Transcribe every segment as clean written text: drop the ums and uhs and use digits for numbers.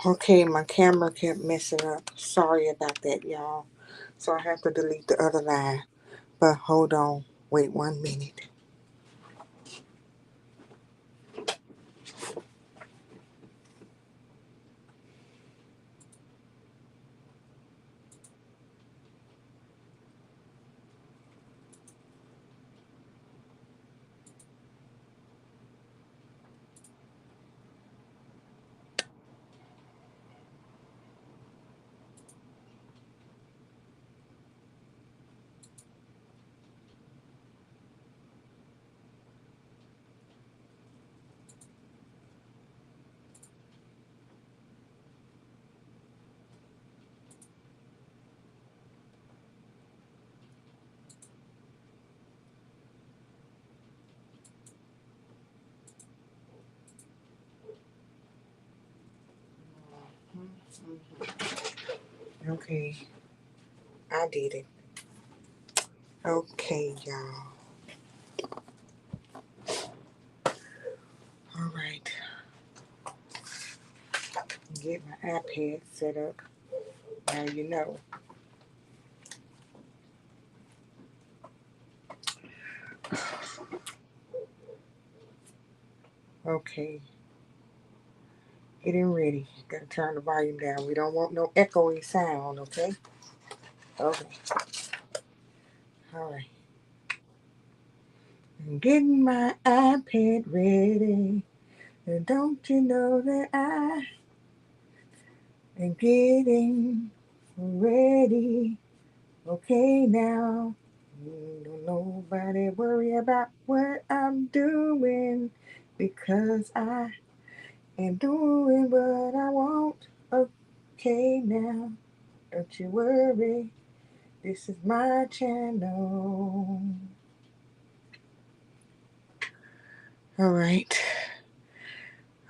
Okay, my camera kept messing up. Sorry about that, y'all. So I have to delete the other line. But hold on. Wait 1 minute. Okay, I did it. Okay, y'all. All right. Get my iPad set up. Now you know. Okay, getting ready. Gotta turn the volume down. We don't want no echoey sound, okay? Okay, all right. I'm getting my iPad ready. And don't you know that I am getting ready? Okay, now. Don't nobody worry about what I'm doing because I am doing what I want. Okay, now. Don't you worry. This is my channel. All right.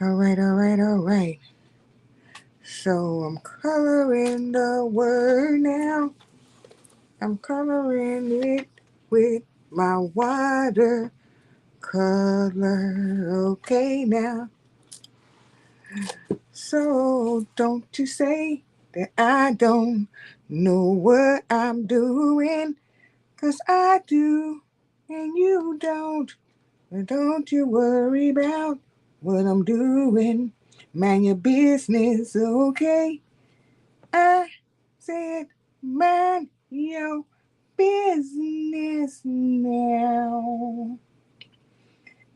All right, all right, all right. So I'm coloring the word now. I'm coloring it with my water color. Okay, now. So don't you say that I don't know what I'm doing, 'cause I do and you don't. Don't you worry about what I'm doing. Mind your business, okay? I said mind your business now.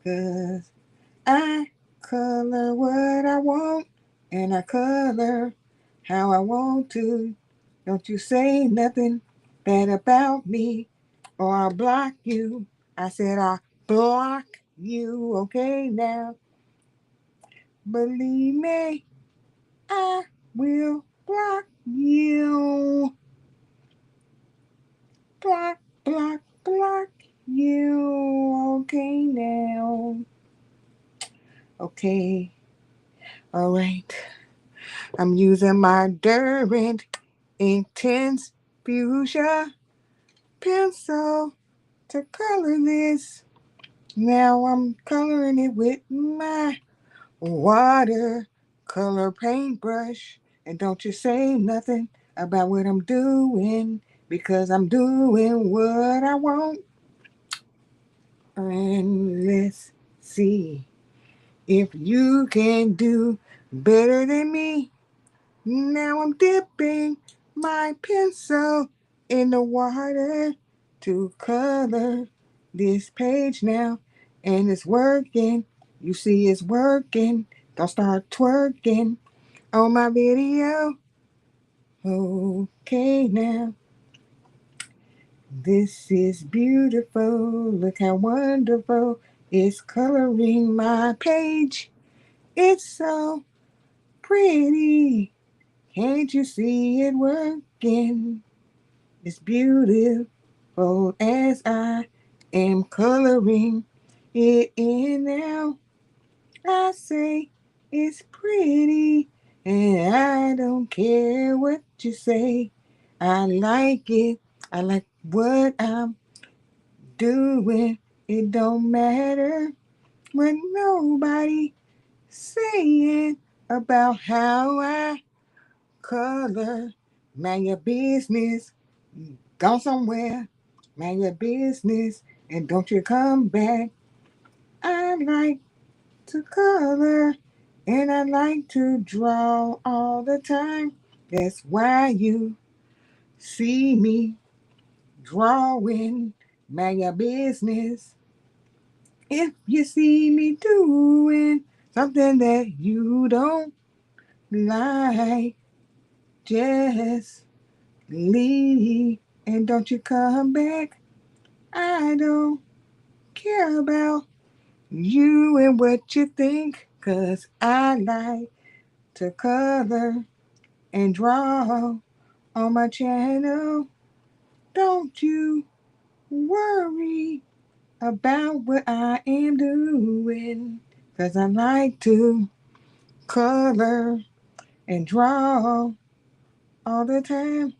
'Cause I color what I want and I color how I want to. Don't you say nothing bad about me or I'll block you. I said I'll block you, okay now. Believe me, I will block you. Block, block, block you, okay now. Okay, all right. I'm using my Derwent Intense Fuchsia pencil to color this. Now I'm coloring it with my watercolor paintbrush. And don't you say nothing about what I'm doing, because I'm doing what I want. And let's see if you can do better than me. Now I'm dipping my pencil in the water to color this page now. And it's working. You see it's working. Don't start twerking on my video. Okay now. This is beautiful. Look how wonderful it's coloring my page. It's so pretty. Can't you see it working? It's beautiful as I am coloring it in now. I say it's pretty and I don't care what you say. I like it. I like what I'm doing. It don't matter what nobody saying. about how I color. Mind your business. Go somewhere. Mind your business. And don't you come back. I like to color. And I like to draw all the time. That's why you see me drawing. Mind your business. If you see me doing something that you don't like, just leave and don't you come back. I don't care about you and what you think, 'cause I like to color and draw on my channel. Don't you worry about what I am doing, 'cause I like to color and draw all the time.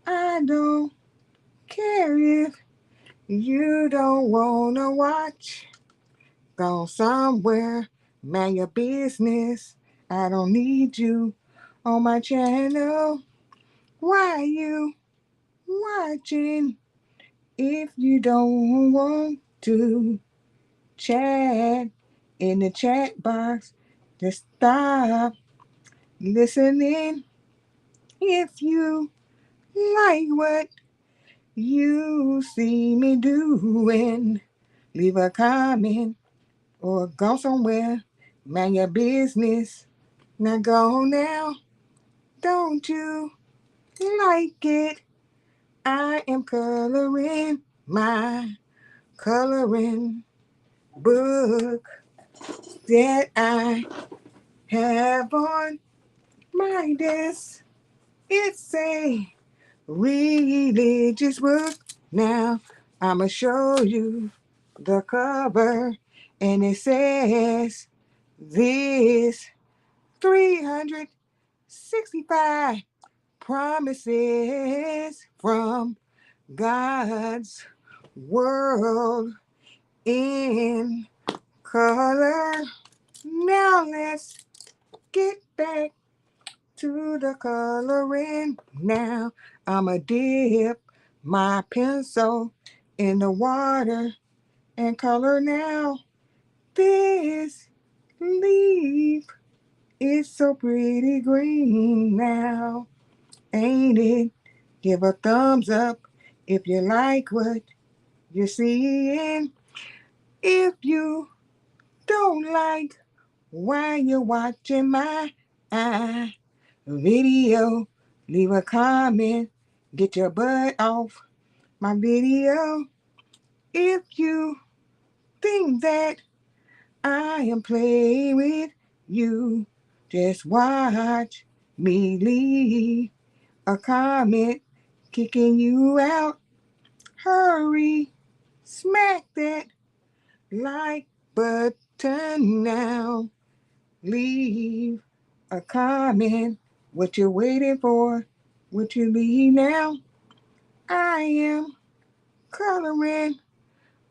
I don't care if you don't wanna watch. Go somewhere, mind your business. I don't need you on my channel. Why you watching if you don't want to chat in the chat box? Just stop listening. If you like what you see me doing, leave a comment or go somewhere. Mind your business. Now go now. Don't you like it? I am coloring my coloring book that I have on my desk. It's a religious book. Now I'ma show you the cover, and it says this 365 promises from God's world in color. Now let's get back to the coloring. Now I'ma dip my pencil in the water and color now. This leaf is so pretty green now, ain't it? Give a thumbs up if you like what you're seeing. If you don't like while you're watching my video, leave a comment. Get your butt off my video. If you think that I am playing with you, just watch me leave a comment kicking you out. Hurry, smack that like button now. Leave a comment. What you waiting for? What you leave now? I am coloring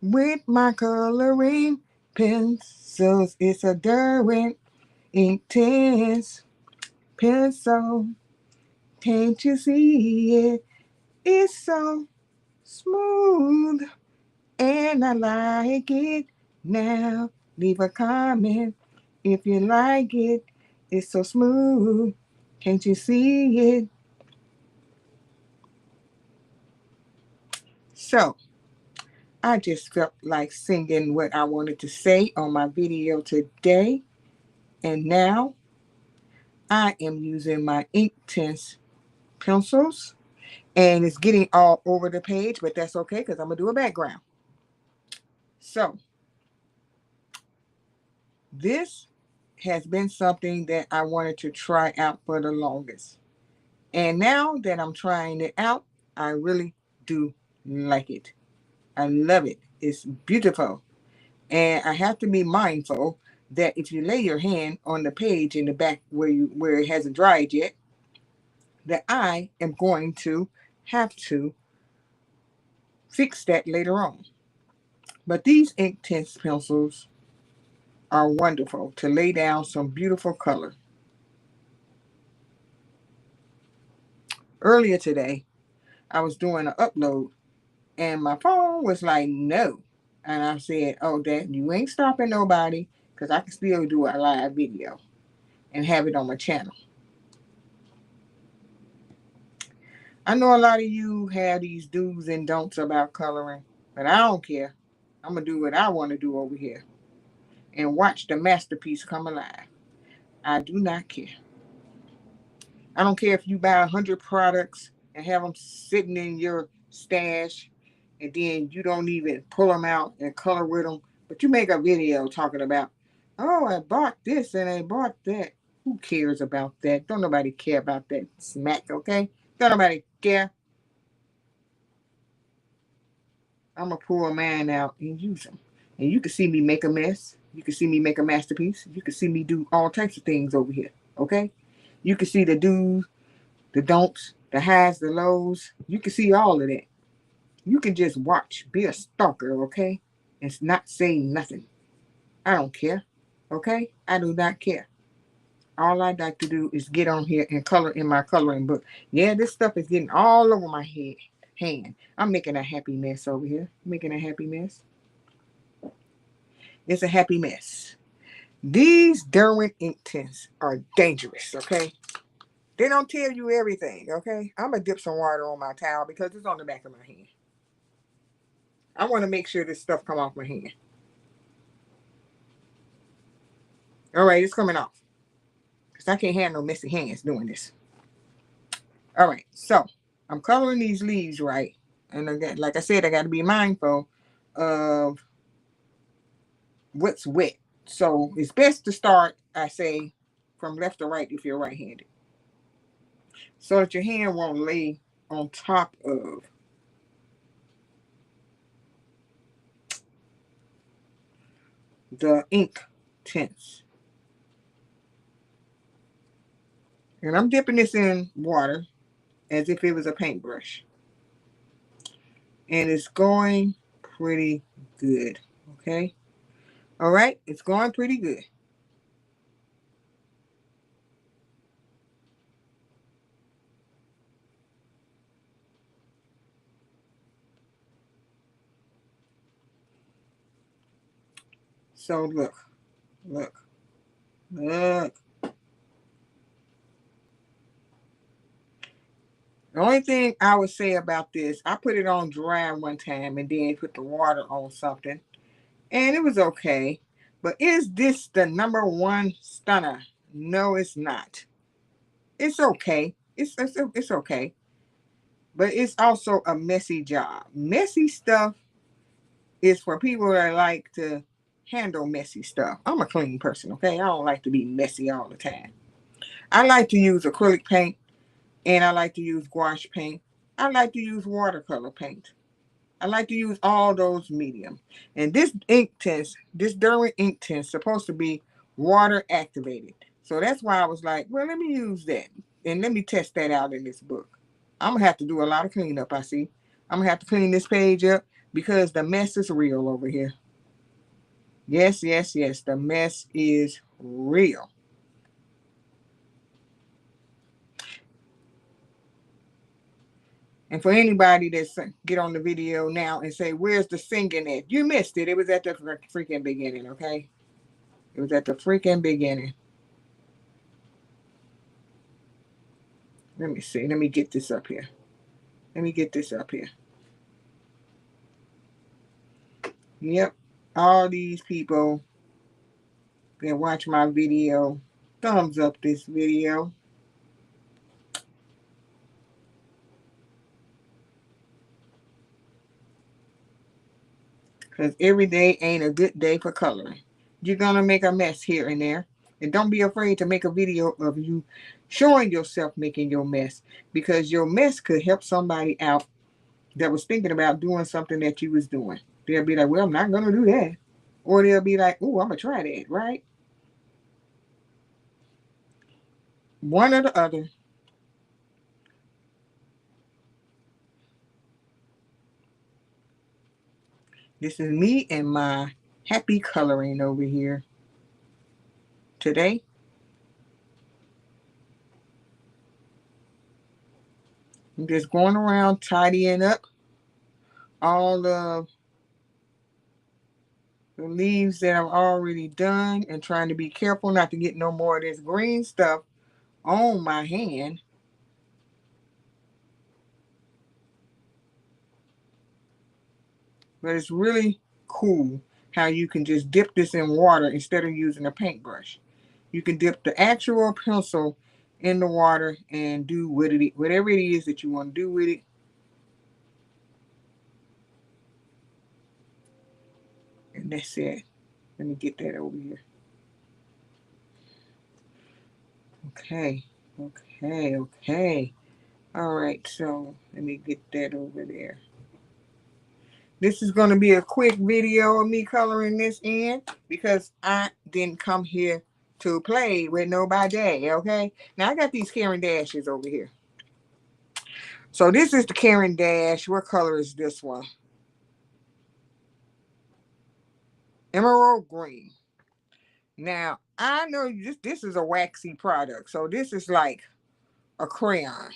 with my coloring pencils. It's a Derwent Intense pencil. Can't you see it? It's so smooth and I like it. Now leave a comment if you like it. It's so smooth. Can't you see it? So I just felt like singing what I wanted to say on my video today. And now I am using my Inktense pencils. And it's getting all over the page, but that's okay because I'm going to do a background. So this has been something that I wanted to try out for the longest. And now that I'm trying it out, I really do like it. I love it. It's beautiful. And I have to be mindful that if you lay your hand on the page in the back where it hasn't dried yet, that I am going to have to fix that later on. But these Inktense pencils are wonderful to lay down some beautiful color. Earlier today, I was doing an upload and my phone was like, no. And I said, oh, Dad, you ain't stopping nobody because I can still do a live video and have it on my channel. I know a lot of you have these do's and don'ts about coloring, but I don't care. I'm going to do what I want to do over here and watch the masterpiece come alive. I do not care. I don't care if you buy 100 products and have them sitting in your stash and then you don't even pull them out and color with them, but you make a video talking about, oh, I bought this and I bought that. Who cares about that? Don't nobody care about that smack, okay? Don't nobody care. I'm going to pull mine out and use them. And you can see me make a mess. You can see me make a masterpiece. You can see me do all types of things over here, okay? You can see the do's, the don'ts, the highs, the lows. You can see all of that. You can just watch, be a stalker, okay? And not say nothing. I don't care, okay? I do not care. All I'd like to do is get on here and color in my coloring book. Yeah, this stuff is getting all over my hand. I'm making a happy mess over here. Making a happy mess. It's a happy mess. These Derwent ink tints are dangerous, okay? They don't tell you everything, okay? I'm going to dip some water on my towel because it's on the back of my hand. I want to make sure this stuff come off my hand. All right, it's coming off. Because I can't have no messy hands doing this. All right, so I'm coloring these leaves right. And again, like I said, I got to be mindful of what's wet. So it's best to start, I say, from left to right if you're right-handed. So that your hand won't lay on top of the ink tints. And I'm dipping this in water as if it was a paintbrush. And it's going pretty good, okay? All right, it's going pretty good. So look. The only thing I would say about this, I put it on dry one time and then put the water on something. And it was okay. But is this the #1 stunner? No, it's not. It's okay. It's okay. But it's also a messy job. Messy stuff is for people that like to handle messy stuff. I'm a clean person, okay? I don't like to be messy all the time. I like to use acrylic paint and I like to use gouache paint. I like to use watercolor paint. I like to use all those medium. And this ink tint, this Derwent ink tint is supposed to be water activated. So that's why I was like, well, let me use that. And let me test that out in this book. I'm going to have to do a lot of cleanup, I see. I'm going to have to clean this page up because the mess is real over here. Yes. The mess is real. And for anybody that's get on the video now and say, where's the singing at? You missed it. It was at the freaking beginning, okay? It was at the freaking beginning. Let me see. Let me get this up here. Yep. All these people that watch my video, thumbs up this video. Because every day ain't a good day for coloring. You're going to make a mess here and there. And don't be afraid to make a video of you showing yourself making your mess. Because your mess could help somebody out that was thinking about doing something that you was doing. They'll be like, well, I'm not going to do that. Or they'll be like, oh, I'm going to try that, right? One or the other. This is me and my happy coloring over here today. I'm just going around tidying up all of the leaves that I've already done and trying to be careful not to get no more of this green stuff on my hand. But it's really cool how you can just dip this in water instead of using a paintbrush. You can dip the actual pencil in the water and do whatever it is that you want to do with it. And that's it. Let me get that over here. Okay, okay. All right, so let me get that over there. This is going to be a quick video of me coloring this in because I didn't come here to play with nobody, okay? Now, I got these Caran d'Aches over here. So this is the Caran d'Ache. What color is this one? Emerald green. Now, I know this is a waxy product, so this is like a crayon.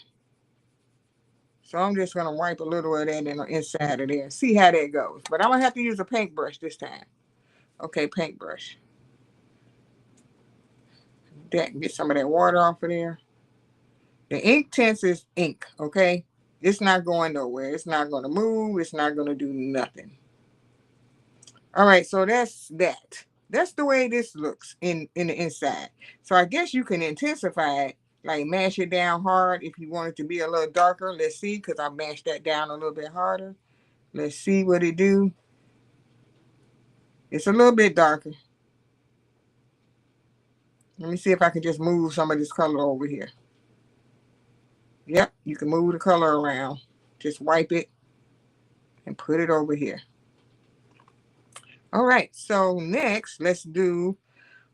So I'm just going to wipe a little of that in the inside of there. See how that goes. But I'm going to have to use a paintbrush this time. Okay, paintbrush. Get some of that water off of there. The Inktense is ink, okay? It's not going nowhere. It's not going to move. It's not going to do nothing. All right, so that's that. That's the way this looks in the inside. So I guess you can intensify it, like mash it down hard if you want it to be a little darker. Let's see, because I mashed that down a little bit harder. Let's see what it do. It's a little bit darker. Let me see if I can just move some of this color over here. Yep, you can move the color around. Just wipe it and put it over here. All right, so next, let's do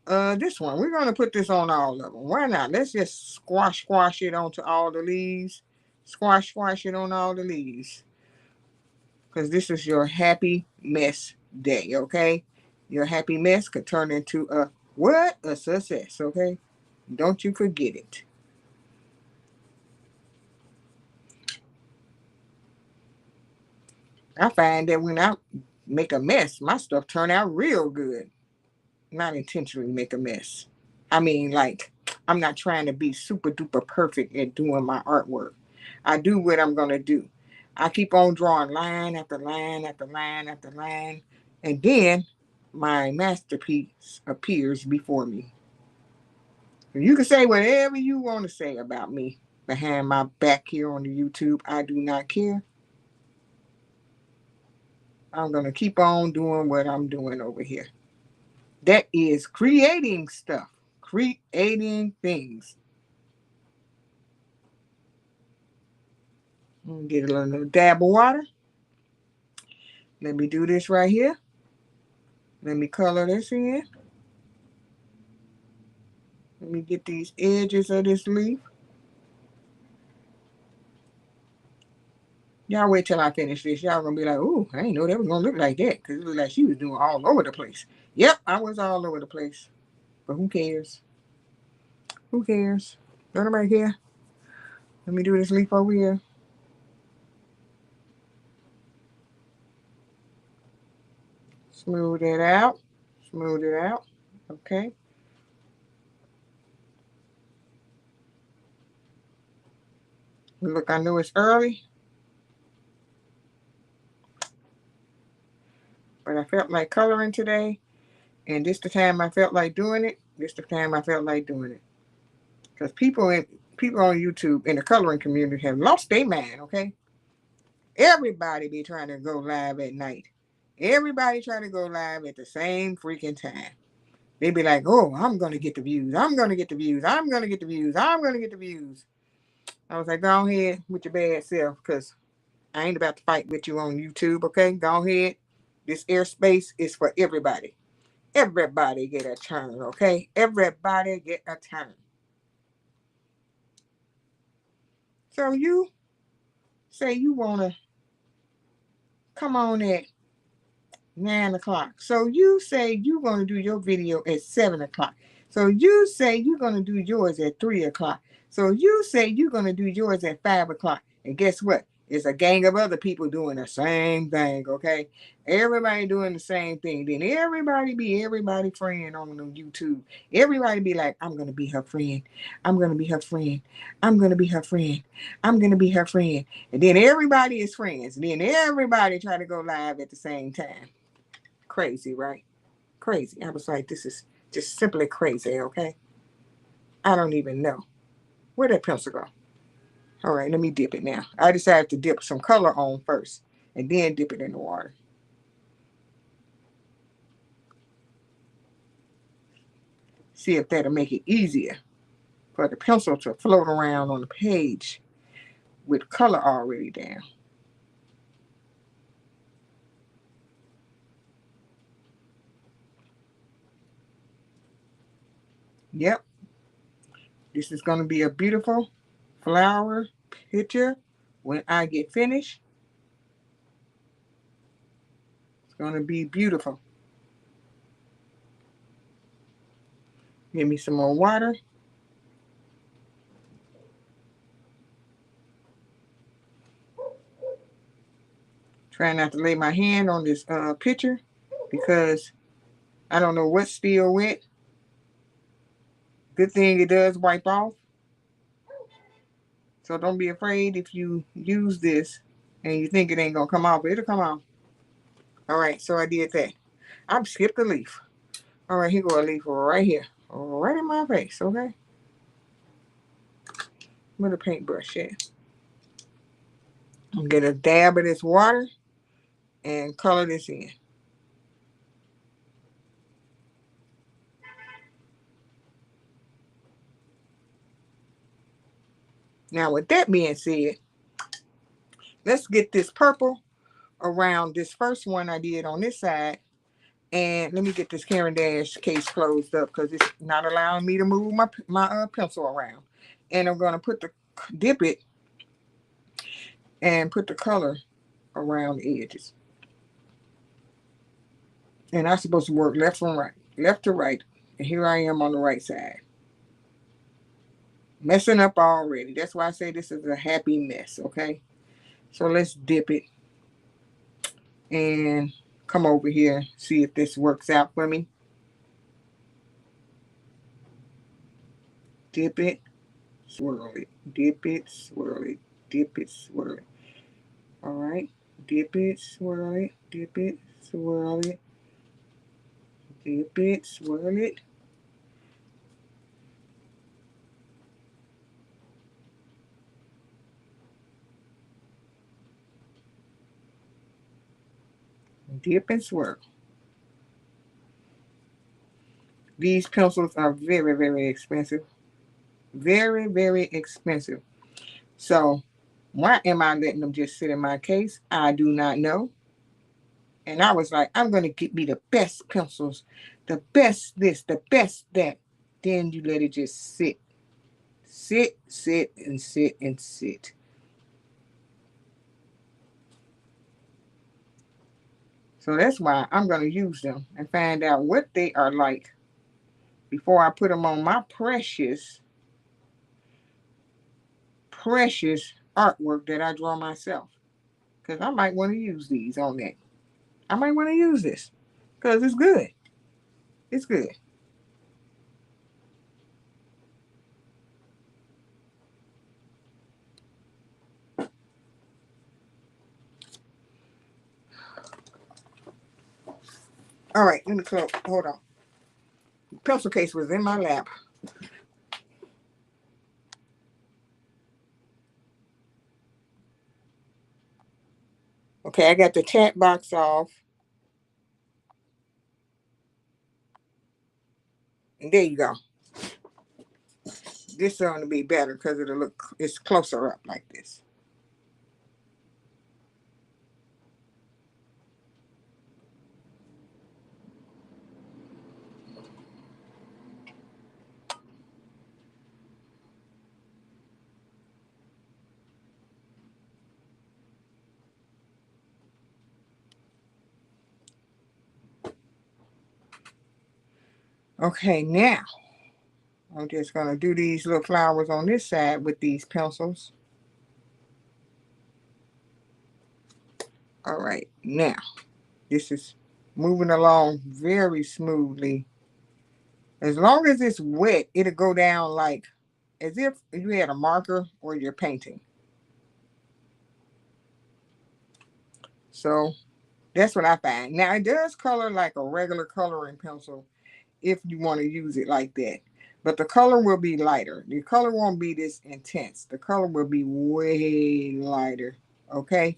this one. We're going to put this on all of them. Why not? Let's just squash it onto all the leaves. Squash it on all the leaves. Because this is your happy mess day, okay? Your happy mess could turn into a what? A success, okay? Don't you forget it. I find that when I make a mess, my stuff turn out real good. Not intentionally make a mess. I mean, like, I'm not trying to be super duper perfect at doing my artwork. I do what I'm going to do. I keep on drawing line after line after line after line. And then my masterpiece appears before me. You can say whatever you want to say about me behind my back here on the YouTube. I do not care. I'm going to keep on doing what I'm doing over here. That is creating stuff, creating things. Get a little dab of water. Let me do this right here. Let me color this in. Let me get these edges of this leaf. Y'all wait till I finish this. Y'all gonna be like, ooh, I didn't know that was gonna look like that. Because it looked like she was doing all over the place. Yep, I was all over the place. But who cares? Who cares? Don't nobody care. Let me do this leaf over here. Smooth it out. Smooth it out. Okay. Look, I know it's early. But I felt like coloring today. And this the time I felt like doing it. This the time I felt like doing it. Because people on YouTube in the coloring community have lost their mind, okay? Everybody be trying to go live at night. Everybody trying to go live at the same freaking time. They be like, oh, I'm going to get the views. I'm going to get the views. I'm going to get the views. I'm going to get the views. I was like, go ahead with your bad self because I ain't about to fight with you on YouTube, okay? Go ahead. This airspace is for everybody. Everybody get a turn, okay? Everybody get a turn. So you say you want to come on at 9 o'clock. So you say you're going to do your video at 7 o'clock. So you say you're going to do yours at 3 o'clock. So you say you're going to do yours at 5 o'clock. And guess what? It's a gang of other people doing the same thing, okay? Everybody doing the same thing. Then everybody be everybody friend on YouTube. Everybody be like, I'm going to be her friend. I'm going to be her friend. I'm going to be her friend. I'm going to be her friend. And then everybody is friends. And then everybody try to go live at the same time. Crazy, right? Crazy. I was like, this is just simply crazy, okay? I don't even know. Where'd that pencil go? All right, let me dip it now. I decided to dip some color on first and then dip it in the water. See if that'll make it easier for the pencil to float around on the page with color already down. Yep, this is going to be a beautiful flower picture when I get finished. It's going to be beautiful. Give me some more water. Try not to lay my hand on this picture because I don't know what's still wet. Good thing it does wipe off. So don't be afraid if you use this and you think it ain't going to come off. It'll come off. All right, so I did that. I've skipped a leaf. All right, here go a leaf right here. Right in my face, okay? Where the paintbrush at? I'm going to get a dab of this water and color this in. Now, with that being said, let's get this purple around this first one I did on this side. And let me get this Caran d'Ache case closed up because it's not allowing me to move my pencil around. And I'm going to dip it and put the color around the edges. And I'm supposed to work left from right, left to right. And here I am on the right side. Messing up already. That's why I say this is a happy mess, okay? So let's dip it and come over here, see if this works out for me. Dip it, swirl it, dip it, swirl it, dip it, swirl it. All right, dip it, swirl it, dip it, swirl it, dip it, swirl it. Dip and swirl. These pencils are very, very expensive. Very, very expensive. So why am I letting them just sit in my case? I do not know. And I was like, I'm going to get me the best pencils, the best this, the best that. Then you let it just sit. Sit, sit, and sit, and sit. So that's why I'm going to use them and find out what they are like before I put them on my precious, precious artwork that I draw myself. Because I might want to use these on that. I might want to use this because it's good. It's good. All right, let me close. Hold on. The pencil case was in my lap. Okay, I got the chat box off. And there you go. This is going to be better because it's closer up like this. Okay, now I'm just going to do these little flowers on this side with these pencils. All right, now this is moving along very smoothly. As long as it's wet, it'll go down like as if you had a marker or you're painting. So that's what I find. Now it does color like a regular coloring pencil if you want to use it like that. But the color will be lighter. The color won't be this intense. The color will be way lighter. Okay?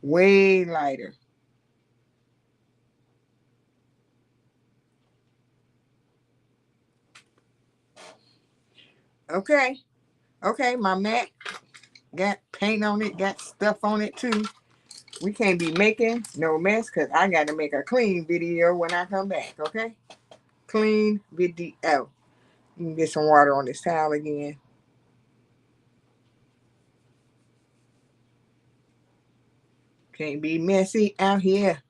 Way lighter. Okay. Okay, my mat got paint on it, got stuff on it too. We can't be making no mess because I got to make a clean video when I come back, okay? Clean video. You can get some water on this towel again. Can't be messy out here.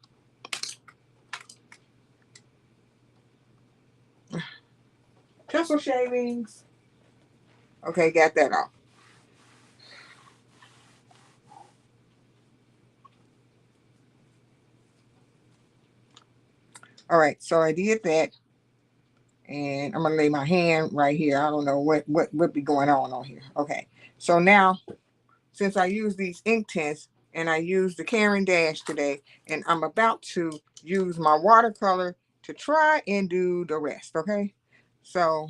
Pencil shavings. Okay, got that off. All right, so I did that, and I'm gonna lay my hand right here. I don't know what be going on here. Okay, so now since I use these ink tints and I use the Caran d'Ache today, and I'm about to use my watercolor to try and do the rest. Okay, so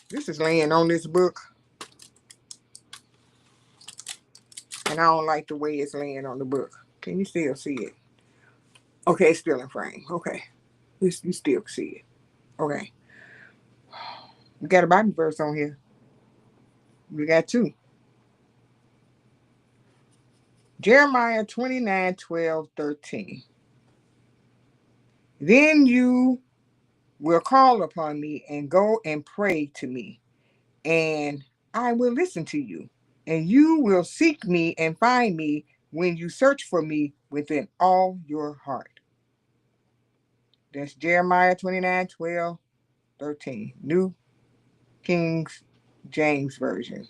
this is laying on this book, and I don't like the way it's laying on the book. Can you still see it? Okay, it's still in frame. Okay, you still see it. Okay, we got a Bible verse on here. We got two. Jeremiah 29, 12, 13. Then you will call upon me and go and pray to me, and I will listen to you. And you will seek me and find me when you search for me within all your heart. That's Jeremiah 29, 12, 13. New King James Version.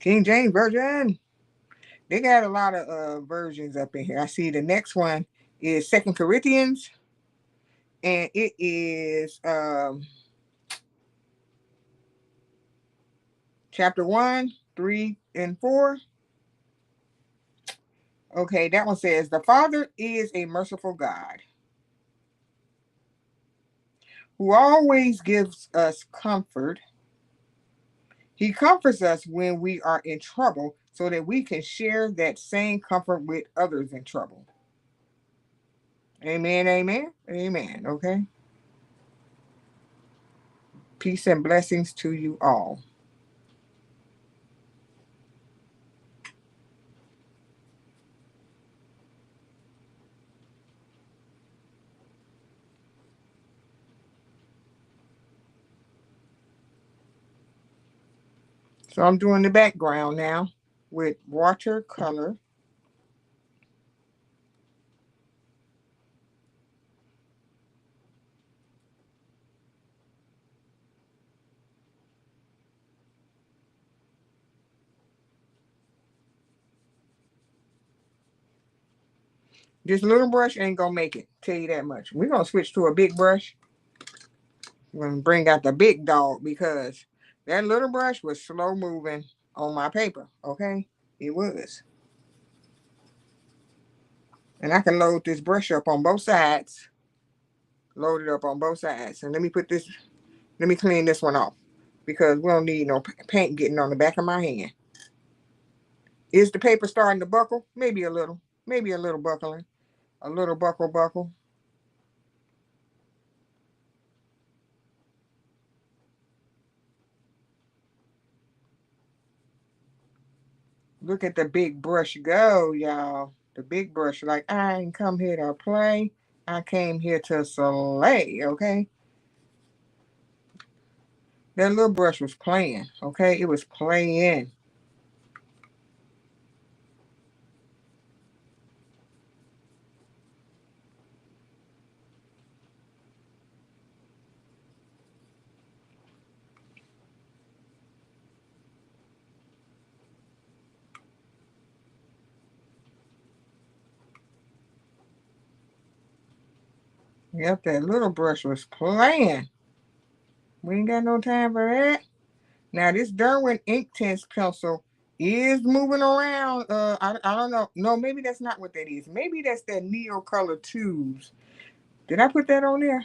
King James Version. They got a lot of versions up in here. I see the next one is Second Corinthians, and it is chapter 1, 3, and 4. Okay, that one says, the Father is a merciful God who always gives us comfort. He comforts us when we are in trouble so that we can share that same comfort with others in trouble. Amen, amen, amen. Okay. Peace and blessings to you all. So I'm doing the background now with watercolor. This little brush ain't gonna make it, tell you that much. We're gonna switch to a big brush. We're gonna bring out the big dog because that little brush was slow moving on my paper, okay? It was. And I can load this brush up on both sides. Load it up on both sides. And let me clean this one off because we don't need no paint getting on the back of my hand. Is the paper starting to buckle? Maybe a little. Maybe a little buckling. A little buckle. Look at the big brush go, y'all. The big brush, like I ain't come here to play. I came here to slay, okay? That little brush was playing, okay? It was playing. Yep, that little brush was playing. We ain't got no time for that. Now this Derwent Inktense pencil is moving around. I don't know. No, maybe that's not what that is. Maybe that's that Neo Color Tubes. Did I put that on there?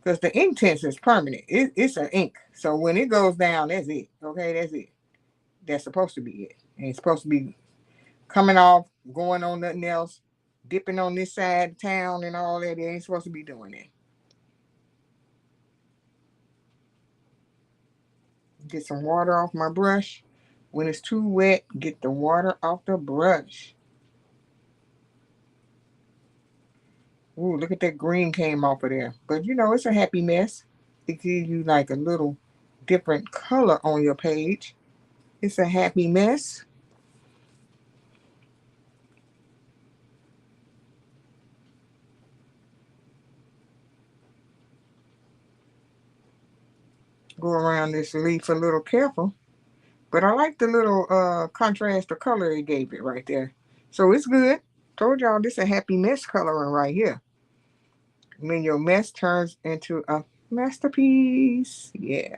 Because the Inktense is permanent. It's an ink. So when it goes down, that's it. Okay, that's it. That's supposed to be it. And it's supposed to be coming off, going on nothing else, dipping on this side of town and all that. It ain't supposed to be doing that. Get some water off my brush. When it's too wet, get the water off the brush. Ooh, look at that green came off of there. But you know, it's a happy mess. It gives you like a little different color on your page. It's a happy mess. Go around this leaf a little careful. But I like the little contrast of color it gave it right there. So it's good. Told y'all this a happy mess coloring right here. When your mess turns into a masterpiece. Yeah.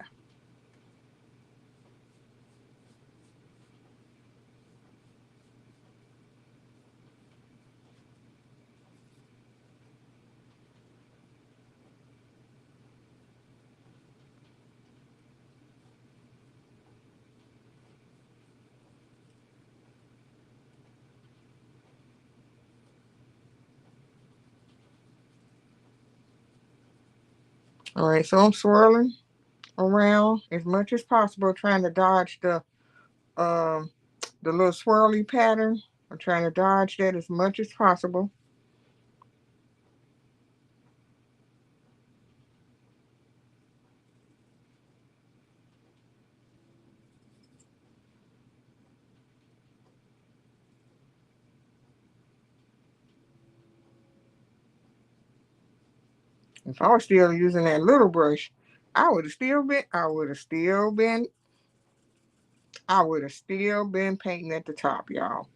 All right, so I'm swirling around as much as possible, trying to dodge um the little swirly pattern. I'm trying to dodge that as much as possible. If I was still using that little brush, I would have still been painting at the top, y'all.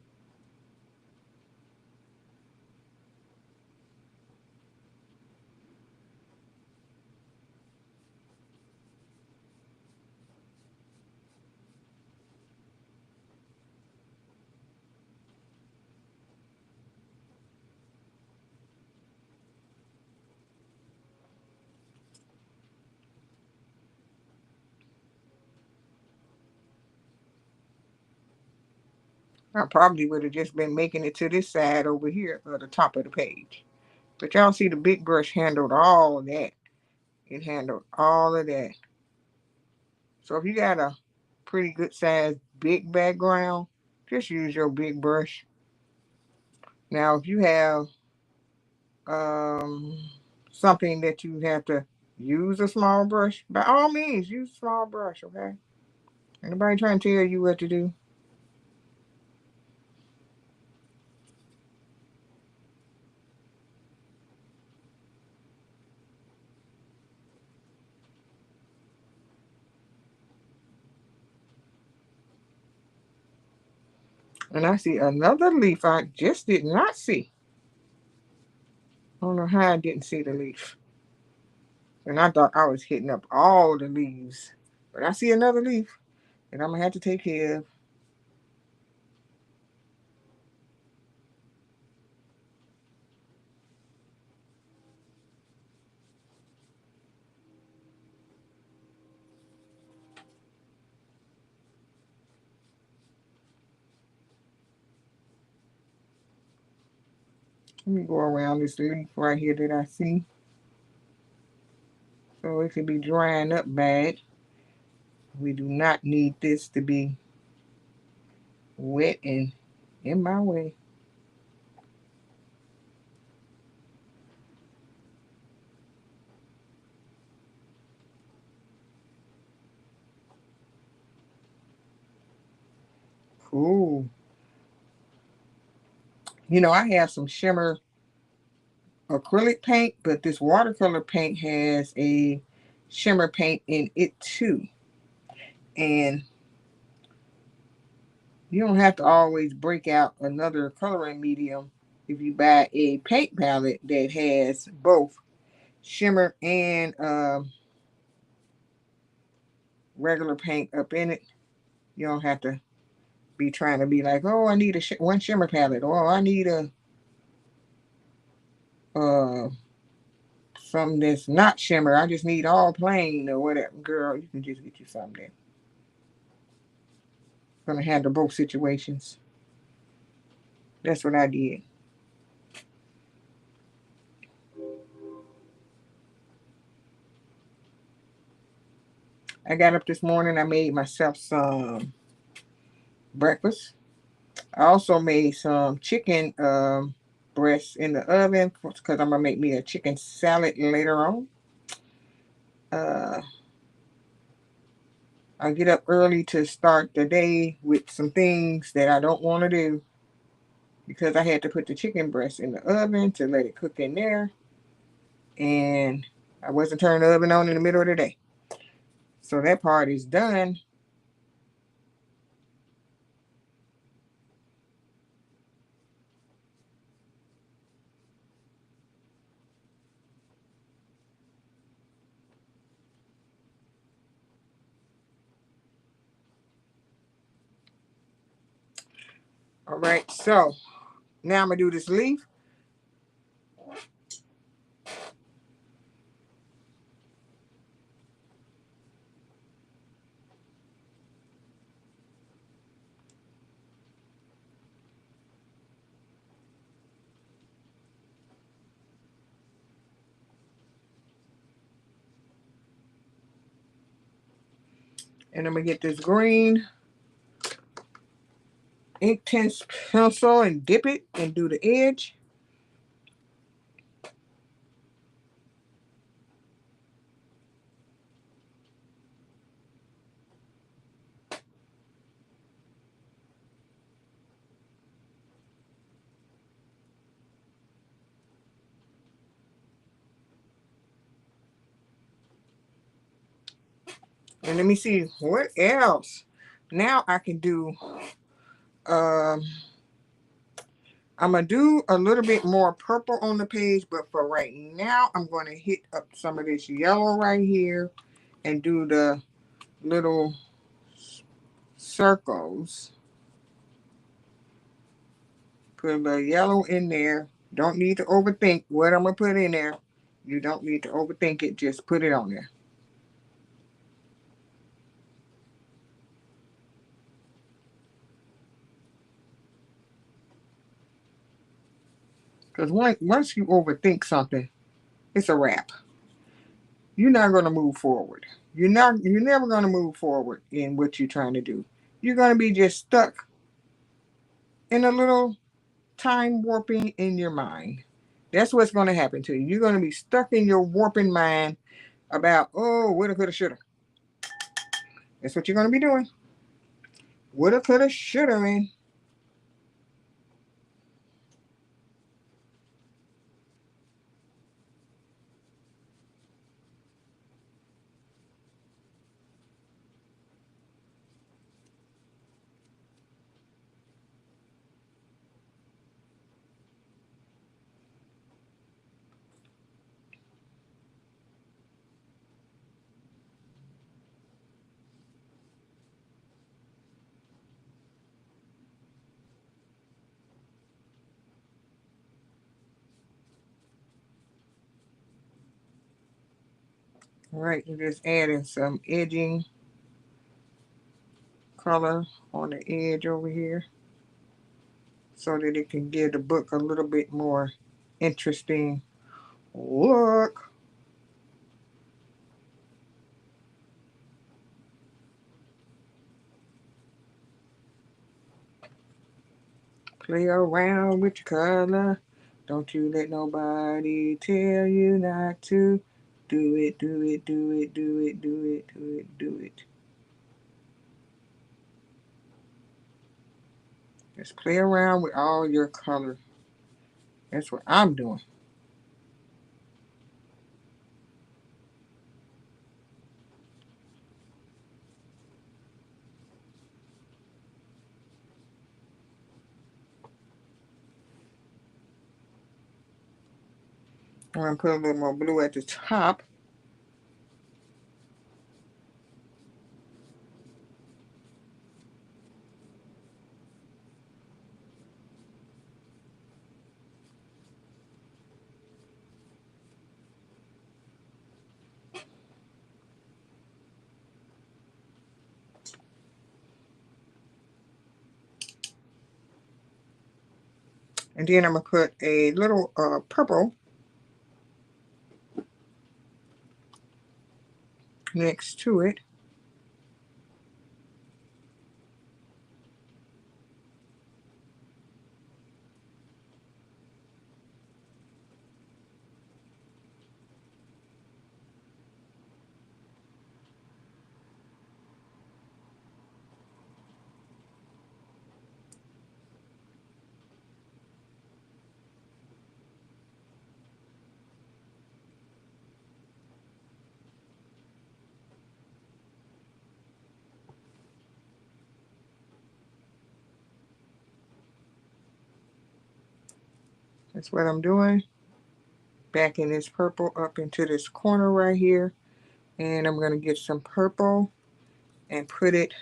I probably would have just been making it to this side over here at the top of the page. But y'all see the big brush handled all of that. It handled all of that. So if you got a pretty good size big background, just use your big brush. Now if you have um something that you have to use a small brush, by all means use a small brush, okay? Anybody trying to tell you what to do? And I see another leaf I just did not see. I don't know how I didn't see the leaf. And I thought I was hitting up all the leaves. But I see another leaf that I'm gonna have to take care of. Let me go around this leaf right here that I see. So it could be drying up bad. We do not need this to be wet and in my way. Cool. You know, I have some shimmer acrylic paint, but this watercolor paint has a shimmer paint in it too. And you don't have to always break out another coloring medium if you buy a paint palette that has both shimmer and regular paint up in it, you don't have to be trying to be like, oh, I need one shimmer palette, or I need a uh something that's not shimmer. I just need all plain or whatever. Girl, you can just get you something that's gonna handle both situations. That's what I did. I got up this morning. I made myself some breakfast. I also made some chicken breasts in the oven because I'm gonna make me a chicken salad later on. Uh, I get up early to start the day with some things that I don't want to do because I had to put the chicken breast in the oven to let it cook in there, and I wasn't turning the oven on in the middle of the day. So that part is done. All right, so now I'm gonna do this leaf. And I'm gonna get this green Inktense pencil and dip it and do the edge. And let me see what else. Now I can do, um, I'm gonna do a little bit more purple on the page, but for right now, I'm gonna hit up some of this yellow right here and do the little circles. Put the yellow in there. Don't need to overthink what I'm gonna put in there. You don't need to overthink it. Just put it on there. Because once you overthink something, it's a wrap. You're not gonna move forward. You're never gonna move forward in what you're trying to do. You're gonna be just stuck in a little time warping in your mind. That's what's gonna happen to you. You're gonna be stuck in your warping mind about, oh, woulda, coulda, shoulda. That's what you're gonna be doing. Woulda, coulda, shoulda, man. All right, you're just adding some edging color on the edge over here so that it can give the book a little bit more interesting look. Play around with your color. Don't you let nobody tell you not to. Do it, do it, do it, do it, do it, do it, do it. Just play around with all your color. That's what I'm doing. I'm going to put a little more blue at the top. And then I'm going to put a little purple next to it. That's what I'm doing. Backing this purple up into this corner right here. And I'm going to get some purple and put it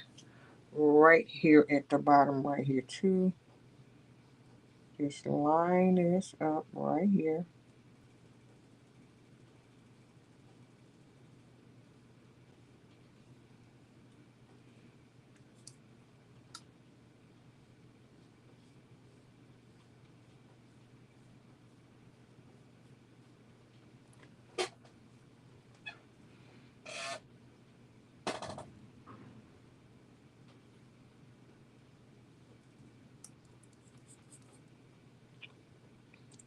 right here at the bottom right here too. Just line this up right here.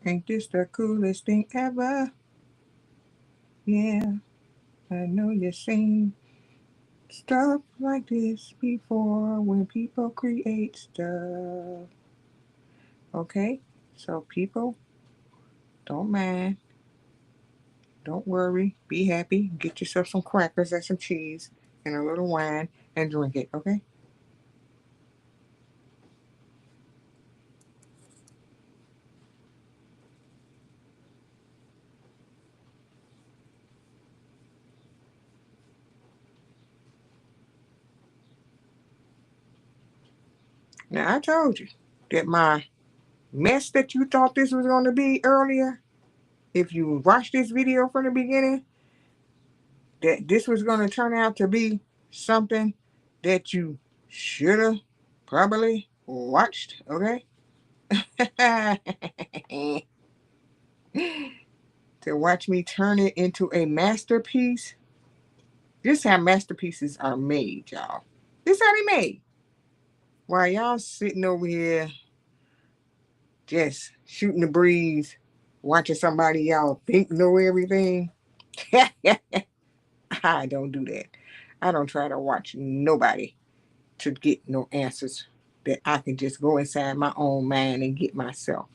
Ain't this the coolest thing ever? Yeah, I know you've seen stuff like this before when people create stuff. Okay, so people, don't mind, don't worry, be happy, get yourself some crackers and some cheese and a little wine and drink it, okay? Now I told you that my mess that you thought this was going to be earlier, if you watched this video from the beginning, that this was going to turn out to be something that you should have probably watched, okay? To watch me turn it into a masterpiece. This is how masterpieces are made, y'all. This is how they made. While y'all sitting over here just shooting the breeze, watching somebody y'all think know everything. I don't do that. I don't try to watch nobody to get no answers that I can just go inside my own mind and get myself.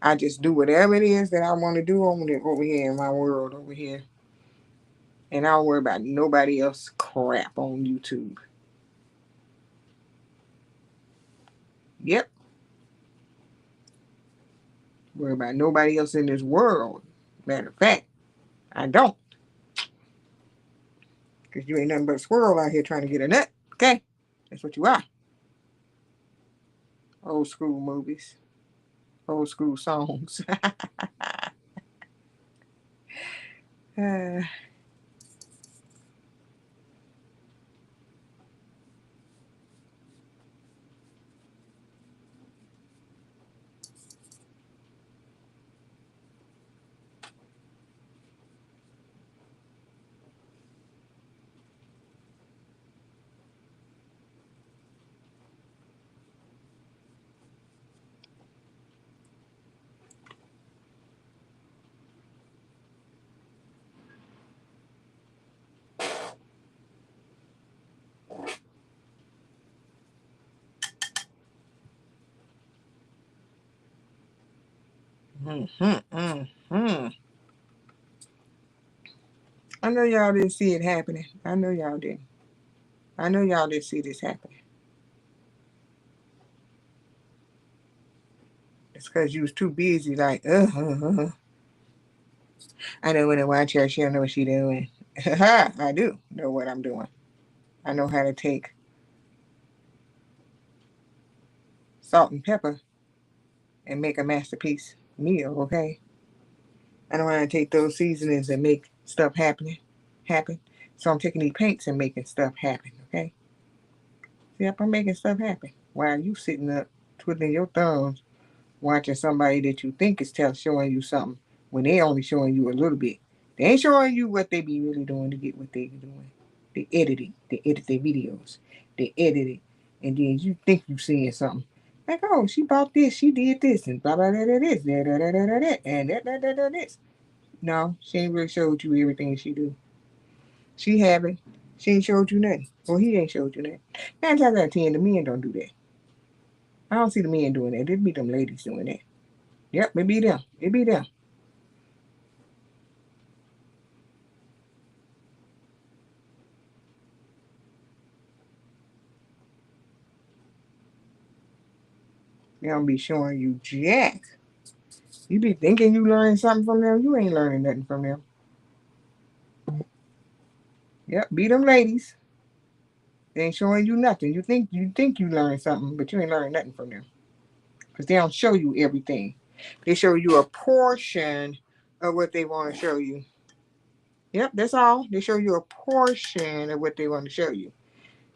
I just do whatever it is that I want to do over here in my world over here. And I don't worry about nobody else crap on YouTube. Yep. Worry about nobody else in this world. Matter of fact, I don't. Because you ain't nothing but a squirrel out here trying to get a nut. Okay? That's what you are. Old school movies. Old school songs. uh, I know y'all didn't see it happening. I know y'all didn't. I know y'all didn't see this happening. It's because you was too busy like, I know when I watch her, she don't know what she doing. I do know what I'm doing. I know how to take salt and pepper and make a masterpiece meal, okay? I know how to take those seasonings and make stuff happen. So I'm taking these paints and making stuff happen, okay? Yep, I'm making stuff happen. While you sitting up twiddling your thumbs watching somebody that you think is showing you something when they only showing you a little bit. They ain't showing you what they be really doing to get what they be doing. They edit it. They edit their videos. They edit it. And then you think you seeing something. Like, oh, she bought this, she did this, and blah blah blah blah this, da da da da da da, and da this. No, she ain't really showed you everything she do. She haven't. She ain't showed you nothing. Well, he ain't showed you nothing. 9 times out of 10, the men don't do that. I don't see the men doing that. It be them ladies doing that. Yep, it be them. It be them. They don't be showing you jack. You be thinking you learning something from them. You ain't learning nothing from them. Yep, be them ladies. They ain't showing you nothing. You think you learning something, but you ain't learning nothing from them. Because they don't show you everything. They show you a portion of what they want to show you. Yep, that's all. They show you a portion of what they want to show you.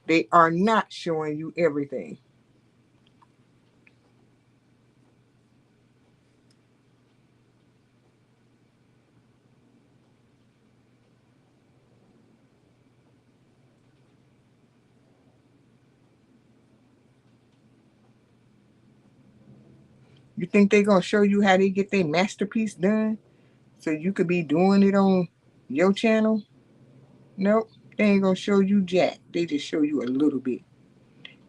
They are not showing you everything. You think they gonna show you how they get their masterpiece done so you could be doing it on your channel? Nope. They ain't gonna show you jack. They just show you a little bit.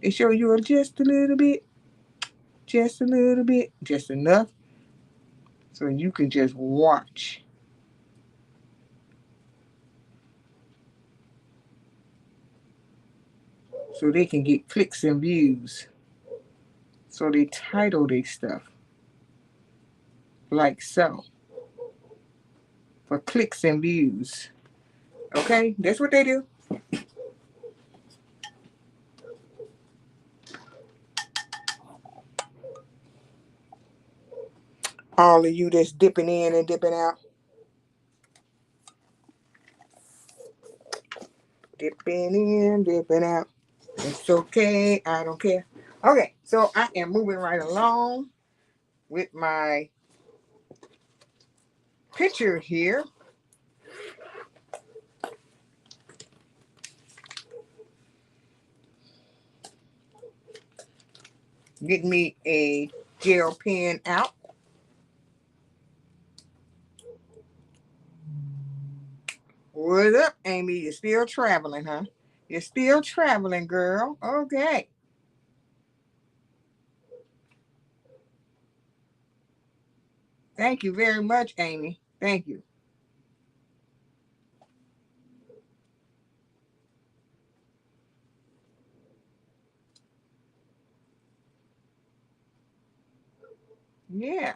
They show you just a little bit, just a little bit, just enough so you can just watch. So they can get clicks and views. So they title their stuff like so for clicks and views. Okay, that's what they do. All of you that's dipping in and dipping out, dipping in, dipping out. It's okay. I don't care. Okay, so I am moving right along with my picture here. Getting me a gel pen out. What up, Amy? You're still traveling, huh? You're still traveling, girl. Okay. Thank you very much, Amy. Thank you. Yeah.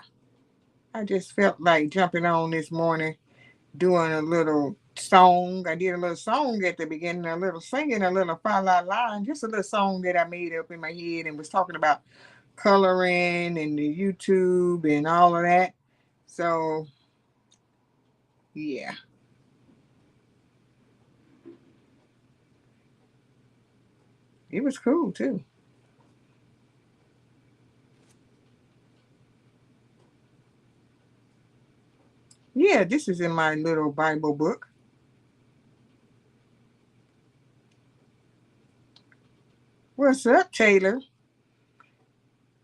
I just felt like jumping on this morning, doing a little song. I did a little song at the beginning, a little singing, a little fa la la, just a little song that I made up in my head and was talking about coloring and the YouTube and all of that. So, yeah, it was cool too. Yeah, this is in my little Bible book. What's up, Taylor?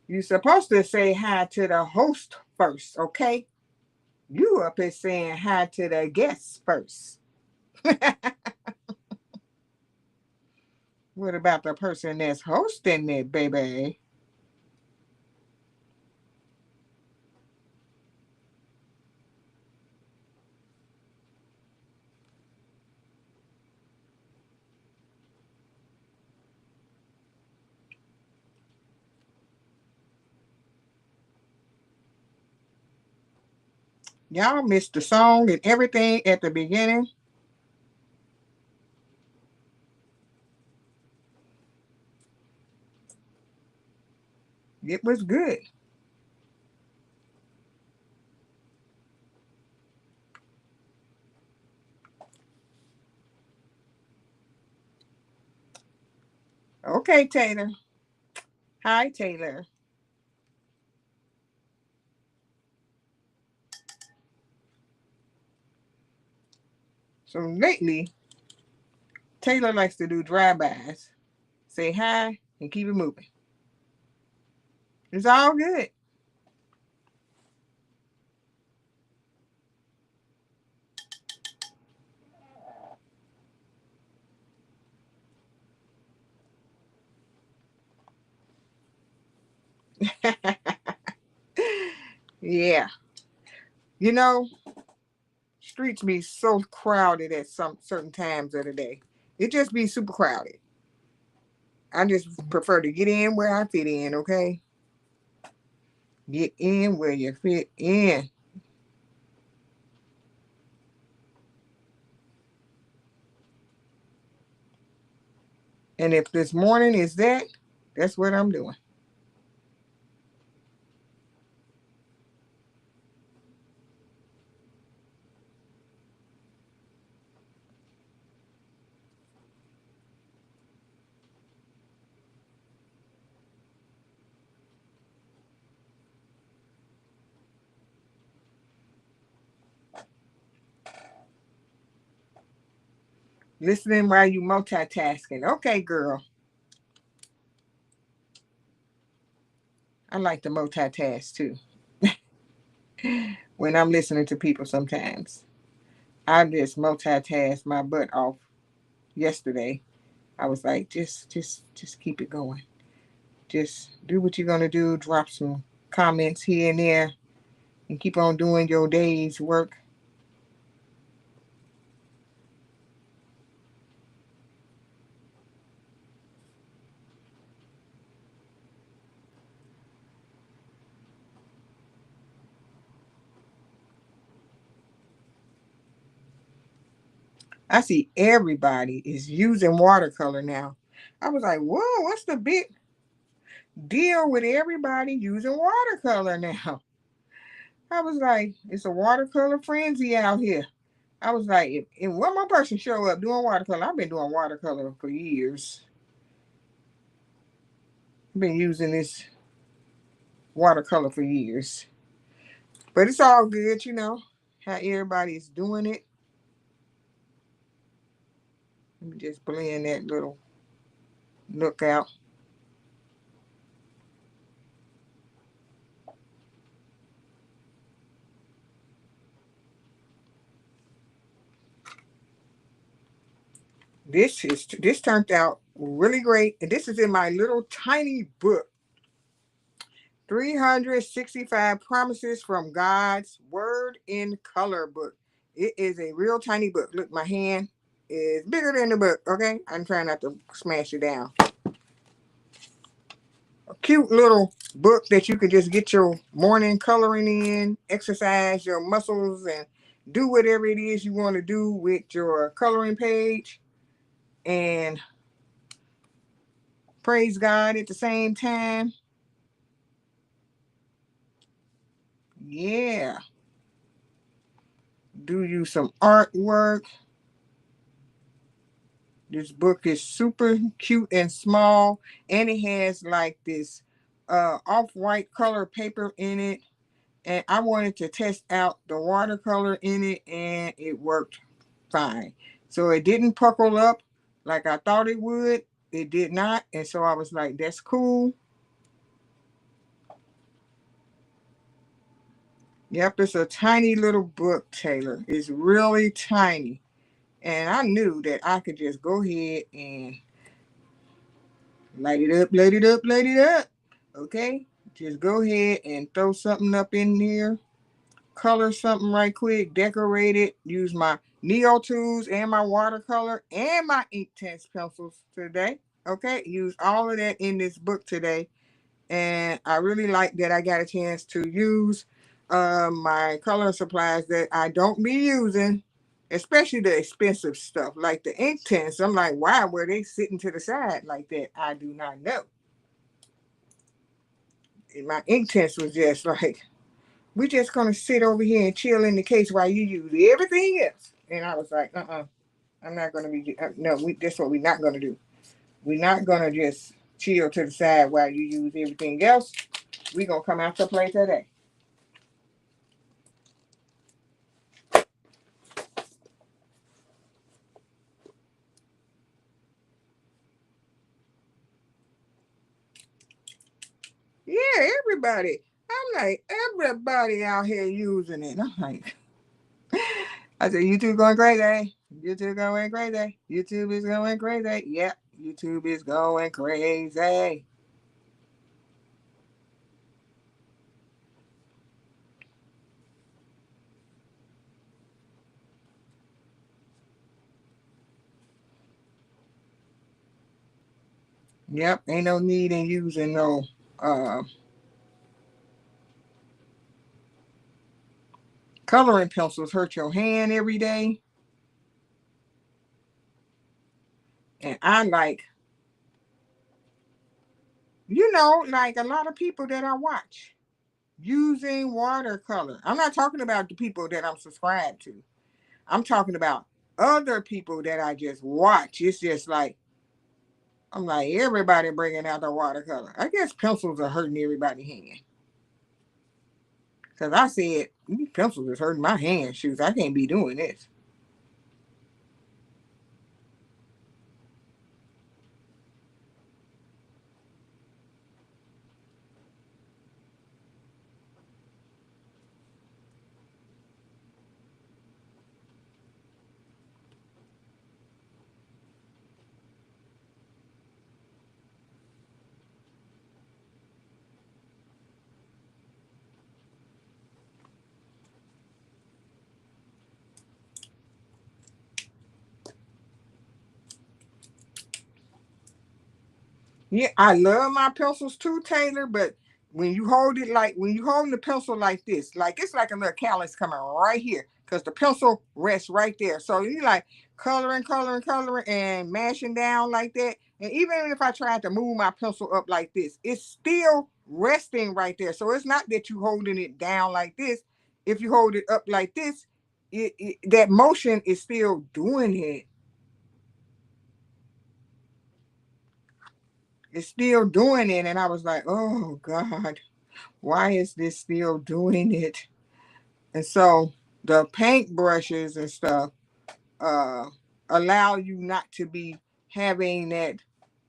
You're supposed to say hi to the host first, okay? You up here saying hi to the guests first. What about the person that's hosting it, baby? Y'all missed the song and everything at the beginning. It was good. Okay, Taylor. Hi, Taylor. So lately, Taylor likes to do drive-bys. Say hi and keep it moving. It's all good. Yeah. You know, streets be so crowded at some certain times of the day. It just be super crowded. I just prefer to get in where I fit in, okay? Get in where you fit in. And if this morning is that, that's what I'm doing. Listening while you multitasking. Okay, girl. I like to multitask too. When I'm listening to people sometimes. I just multitask my butt off yesterday. I was like, just keep it going. Just do what you're gonna do, drop some comments here and there, and keep on doing your day's work. I see everybody is using watercolor now. I was like, whoa, what's the big deal with everybody using watercolor now? I was like, it's a watercolor frenzy out here. I was like, if one more person show up doing watercolor, I've been doing watercolor for years. I've been using this watercolor for years. But it's all good, how everybody's doing it. Let me just blend that little look out. This turned out really great. And this is in my little tiny book. 365 Promises from God's Word in Color book. It is a real tiny book. Look, my hand is bigger than the book, okay? I'm trying not to smash it down. A cute little book that you can just get your morning coloring in, exercise your muscles, and do whatever it is you want to do with your coloring page, and praise God at the same time. Yeah. Do you some artwork. This book is super cute and small, and it has like this off-white color paper in it. And I wanted to test out the watercolor in it, and it worked fine. So it didn't puckle up like I thought it would. It did not, and so I was like, "That's cool." Yep, it's a tiny little book, Taylor. It's really tiny, and I knew that I could just go ahead and light it up, light it up, light it up. Okay? Just go ahead and throw something up in there, color something right quick, decorate it, use my Neo tools and my watercolor and my Inktense pencils today. Okay? Use all of that in this book today. And I really like that I got a chance to use my color supplies that I don't be using, especially the expensive stuff like the ink tints. I'm like, why were they sitting to the side like that? I do not know. And my ink tints was just like, we're just gonna sit over here and chill in the case while you use everything else. And I was like, I'm not gonna be. No, that's what we're not gonna do. We're not gonna just chill to the side while you use everything else. We're gonna come out to play today. Yeah, everybody. I'm like, everybody out here using it. I'm like, I said, YouTube going crazy. YouTube going crazy. YouTube is going crazy. Yep, YouTube is going crazy. Yep, ain't no need in using no uh, coloring pencils. Hurt your hand every day. And I like, like a lot of people that I watch using watercolor. I'm not talking about the people that I'm subscribed to. I'm talking about other people that I just watch. It's just like, I'm like, everybody bringing out the watercolor. I guess pencils are hurting everybody's hand. Because I said, these pencils is hurting my hand. Shoes, I can't be doing this. Yeah, I love my pencils too, Taylor, but when you hold the pencil like this, like it's like a little callus coming right here because the pencil rests right there. So you like coloring, and mashing down like that. And even if I tried to move my pencil up like this, it's still resting right there. So it's not that you holding it down like this. If you hold it up like this, that motion is still doing it. It's still doing it. And I was like, oh God, why is this still doing it? And so the paint brushes and stuff uh, allow you not to be having that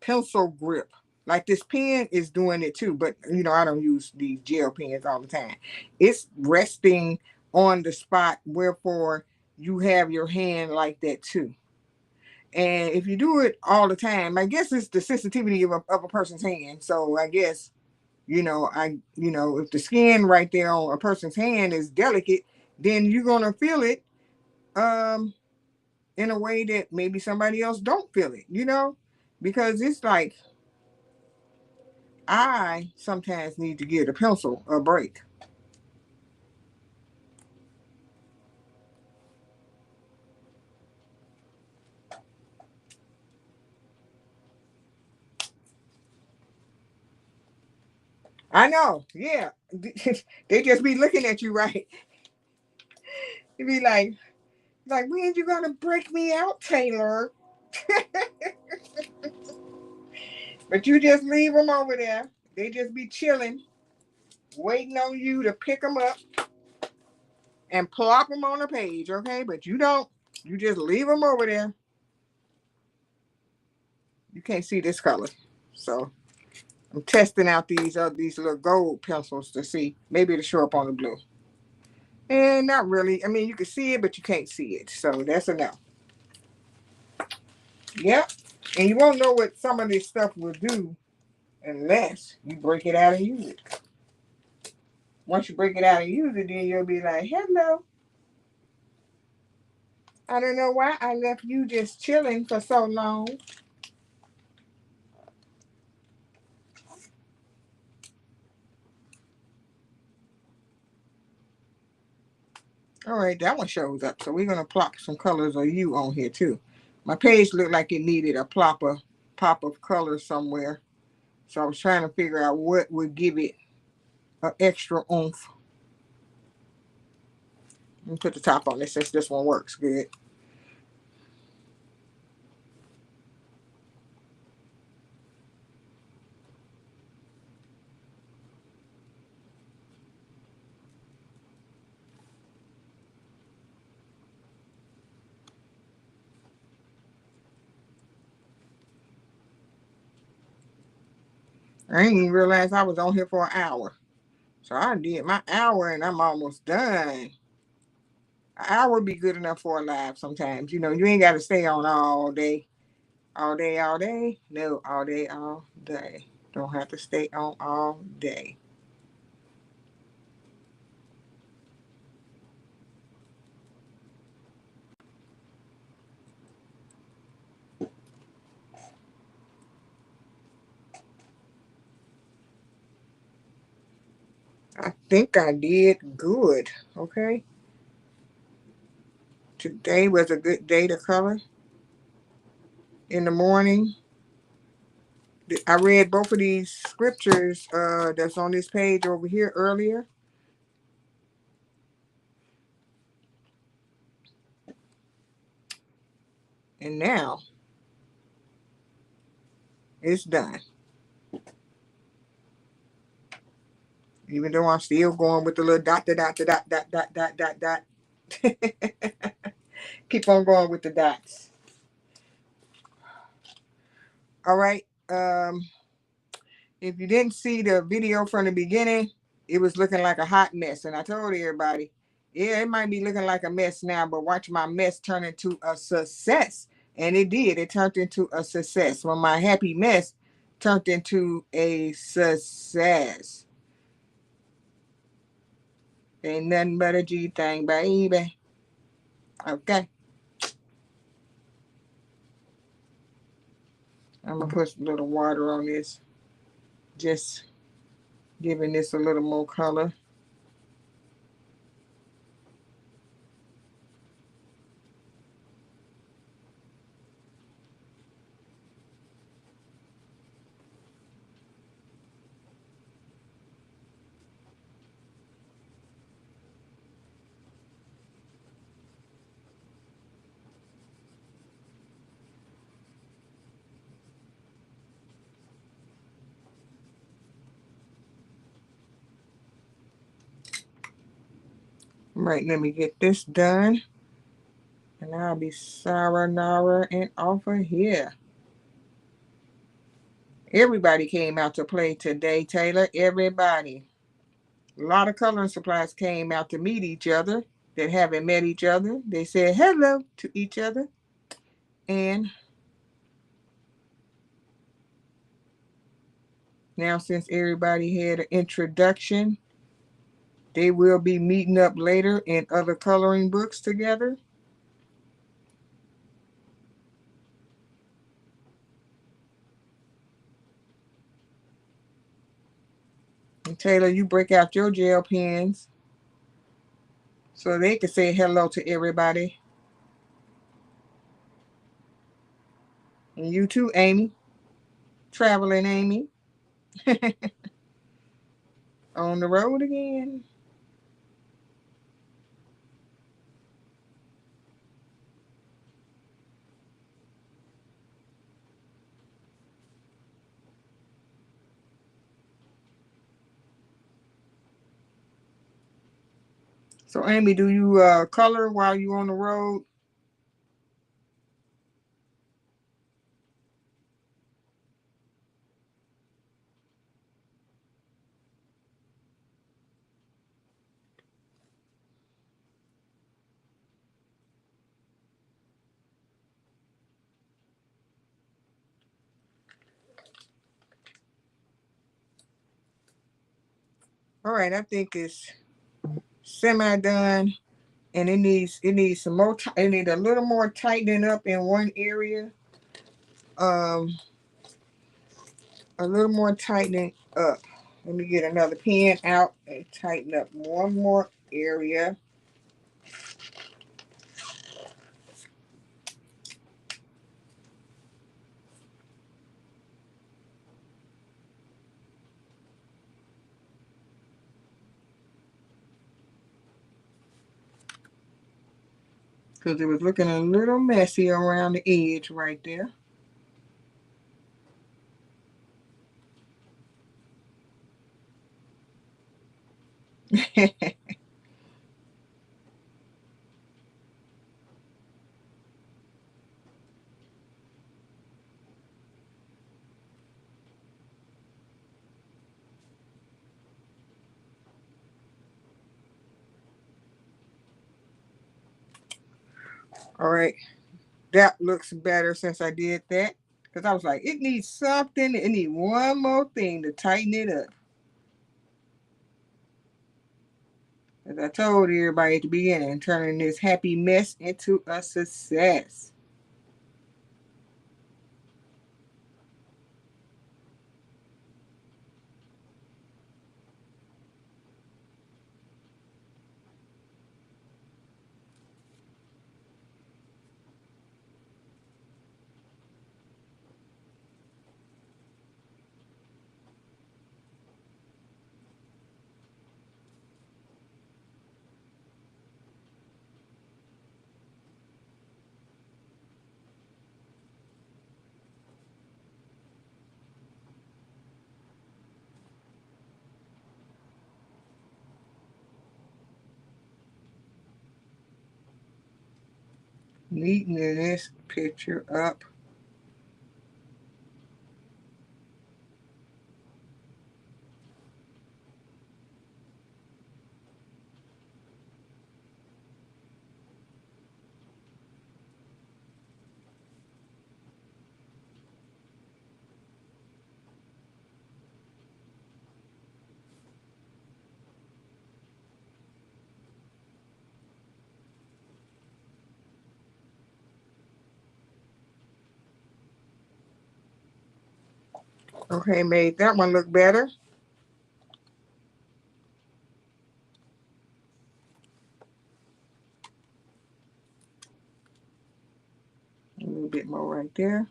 pencil grip. Like this pen is doing it too, but I don't use these gel pens all the time. It's resting on the spot, wherefore you have your hand like that too. And if you do it all the time, I guess it's the sensitivity of a person's hand. So I guess if the skin right there on a person's hand is delicate, then you're gonna feel it um in a way that maybe somebody else don't feel it. Because it's like I sometimes need to give the pencil a break. I know, yeah. They just be looking at you, right? They be like, when you gonna break me out, Taylor? But you just leave them over there. They just be chilling, waiting on you to pick them up and plop them on a page, okay? But you don't. You just leave them over there. You can't see this color, so I'm testing out these little gold pencils to see maybe it'll show up on the blue. And not really. I mean, you can see it, but you can't see it. So that's enough. Yep. And you won't know what some of this stuff will do unless you break it out and use it. Once you break it out and use it, then you'll be like, hello. I don't know why I left you just chilling for so long. All right, that one shows up. So we're gonna plop some colors of you on here too. My page looked like it needed a pop of color somewhere. So I was trying to figure out what would give it an extra oomph. Let me put the top on this since this one works good. I didn't even realize I was on here for an hour. So I did my hour and I'm almost done. An hour be good enough for a live sometimes. You know, you ain't got to stay on all day. All day, all day? No, all day, all day. Don't have to stay on all day. I think I did good. Okay. Today was a good day to color. In the morning, I read both of these scriptures that's on this page over here earlier. And now it's done. Even though I'm still going with the little dot, dot, dot, dot, dot, dot, dot, dot, dot. Keep on going with the dots. All right. If you didn't see the video from the beginning, it was looking like a hot mess. And I told everybody, yeah, it might be looking like a mess now, but watch my mess turn into a success. And it did. It turned into a success. When my happy mess turned into a success. Ain't nothing but a G thing, baby. Okay. I'm going to put a little water on this. Just giving this a little more color. Right, let me get this done. And I'll be sayonara and off of here. Everybody came out to play today, Taylor. Everybody. A lot of coloring supplies came out to meet each other that haven't met each other. They said hello to each other. And now, since everybody had an introduction, they will be meeting up later in other coloring books together. And Taylor, you break out your gel pens so they can say hello to everybody. And you too, Amy. Traveling Amy. On the road again. So, Amy, do you color while you on the road? All right, I think it's semi done, and it needs some more. It need a little more tightening up in one area. Um, a little more tightening up. Let me get another pen out and tighten up one more area. because it was looking a little messy around the edge right there. All right, that looks better since I did that. Because I was like, it needs something, it needs one more thing to tighten it up. As I told everybody at the beginning, turning this happy mess into a success. Neatening this picture up. Okay, made that one look better. A little bit more right there.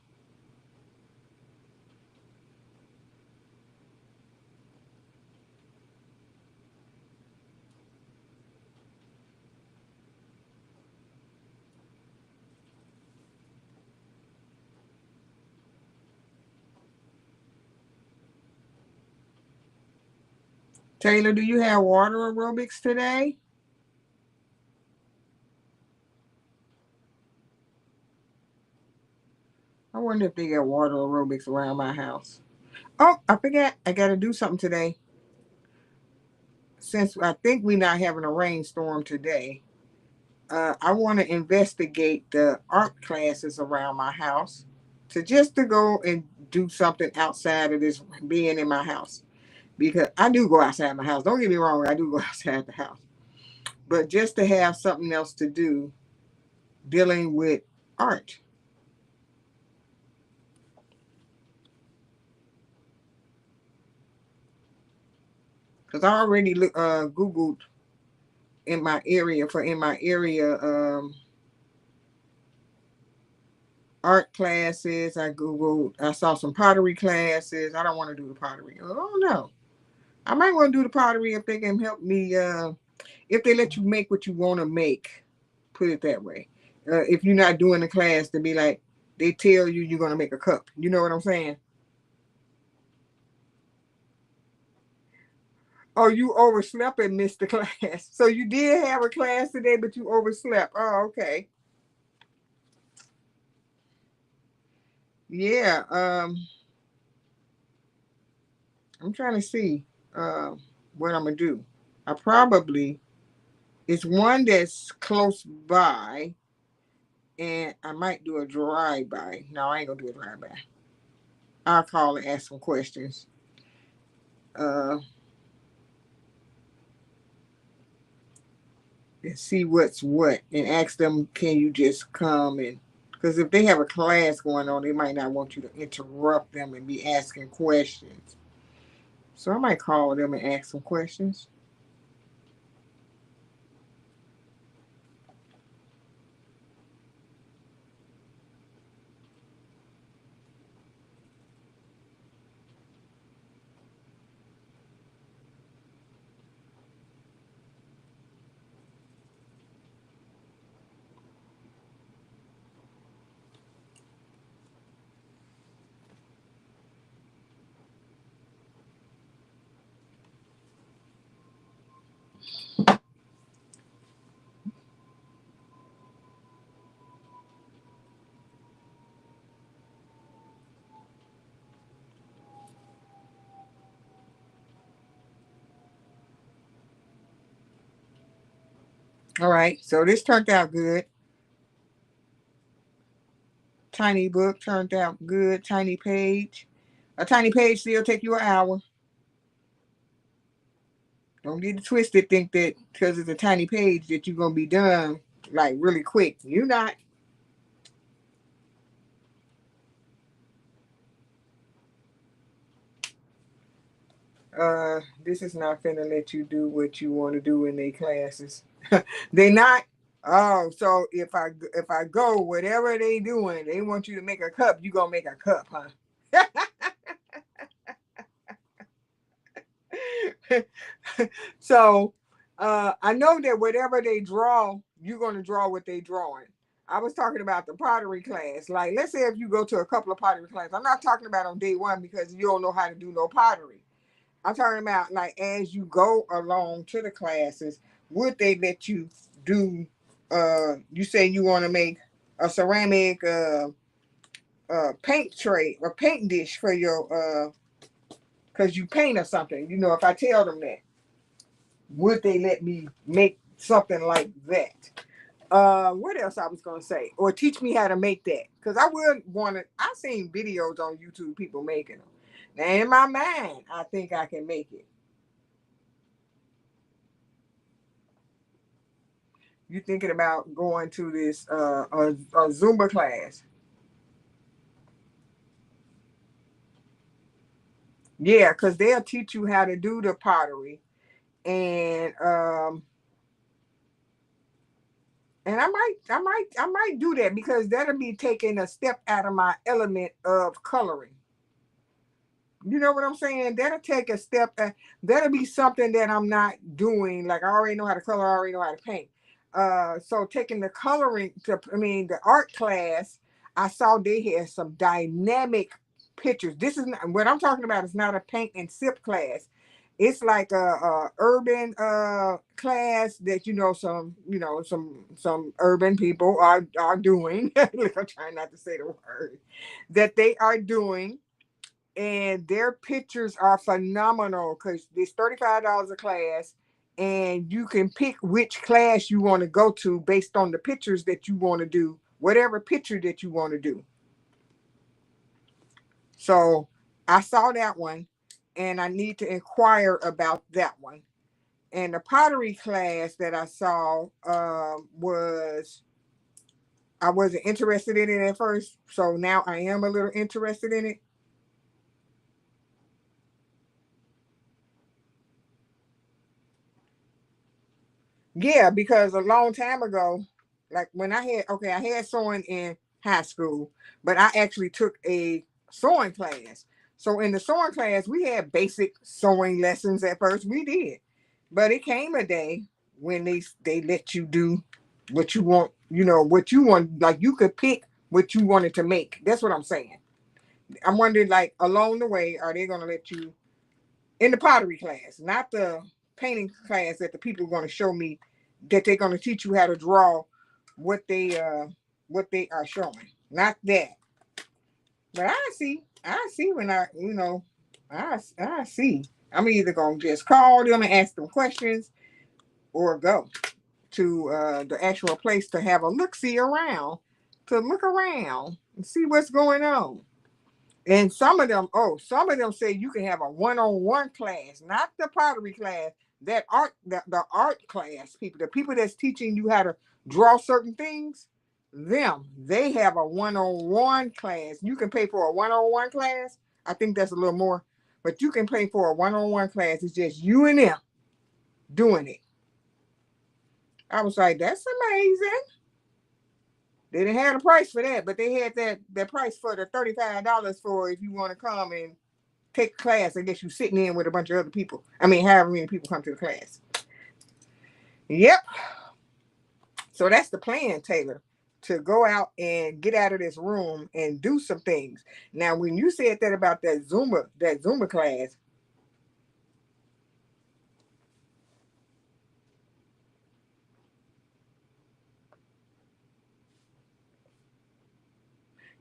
Taylor, do you have water aerobics today? I wonder if they got water aerobics around my house. Oh, I forgot. I got to do something today. Since I think we're not having a rainstorm today, I want to investigate the art classes around my house to go and do something outside of this being in my house. Because I do go outside my house. Don't get me wrong, I do go outside the house. But just to have something else to do dealing with art. Because I already Googled in my area art classes. I saw some pottery classes. I don't want to do the pottery. Oh no. I might want to do the pottery if they can help me, if they let you make what you want to make, put it that way. If you're not doing the class, to be like, they tell you you're going to make a cup. You know what I'm saying? Oh, you overslept and missed the class. So you did have a class today, but you overslept. Oh, okay. Yeah. I'm trying to see what I'm gonna do. I probably it's one that's close by, and I might do a drive by. No, I ain't gonna do a drive by. I'll call and ask some questions. Uh, and see what's what, and ask them, can you just come and? Because if they have a class going on, they might not want you to interrupt them and be asking questions. So I might call them and ask some questions. All right, so this turned out good. Tiny book turned out good. Tiny page. A tiny page still take you an hour. Don't get it twisted. Think that because it's a tiny page that you're gonna be done like really quick. You're not. This is not finna let you do what you want to do in their classes. They not. Oh, so if I go, whatever they doing, they want you to make a cup. You gonna make a cup, huh? So I know that whatever they draw, you're gonna draw what they drawing. I was talking about the pottery class. Like, let's say if you go to a couple of pottery classes, I'm not talking about on day one because you don't know how to do no pottery. I'm talking about like as you go along to the classes, would they let you do? You say you want to make a ceramic paint tray or paint dish for your because you paint or something. You know, if I tell them that, would they let me make something like that? What else I was gonna say? Or teach me how to make that? Because I would want to. I seen videos on YouTube people making them. Now in my mind, I think I can make it. You thinking about going to this a Zumba class? Yeah, because they'll teach you how to do the pottery, and I might do that because that'll be taking a step out of my element of coloring. You know what I'm saying? That'll take a step. That'll be something that I'm not doing. Like I already know how to color. I already know how to paint. So taking the coloring to, I mean, the art class, I saw they had some dynamic pictures. This is not, what I'm talking about. Is not a paint and sip class. It's like a urban class that some urban people are doing. Like I'm trying not to say the word that they are doing, and their pictures are phenomenal because it's $35 a class, and you can pick which class you want to go to based on the pictures that you want to do, whatever picture that you want to do. So I saw that one, and I need to inquire about that one. And the pottery class that I saw was I wasn't interested in it at first, so now I am a little interested in it. Yeah, because a long time ago, like when I had sewing in high school, but I actually took a sewing class. So in the sewing class, we had basic sewing lessons at first. We did. But it came a day when they let you do what you want, what you want, like you could pick what you wanted to make. That's what I'm saying. I'm wondering, like, along the way, are they gonna let you in the pottery class, not the painting class that the people are going to show me, that they're going to teach you how to draw what they are showing. Not that, but I see when I see. I'm either going to just call them and ask them questions or go to the actual place to have a look see around, to look around and see what's going on. And some of them say you can have a one-on-one class, not the pottery class. That the art class people, the people that's teaching you how to draw certain things, they have a one-on-one class. You can pay for a one-on-one class. I think that's a little more, but you can pay for a one-on-one class. It's just you and them doing it. I was like, that's amazing. They didn't have a price for that, but they had that price for the $35 for if you want to come and take a class. I guess you sitting in with a bunch of other people. I mean, however many people come to the class. Yep. So that's the plan, Taylor, to go out and get out of this room and do some things. Now, when you said that about that Zumba class,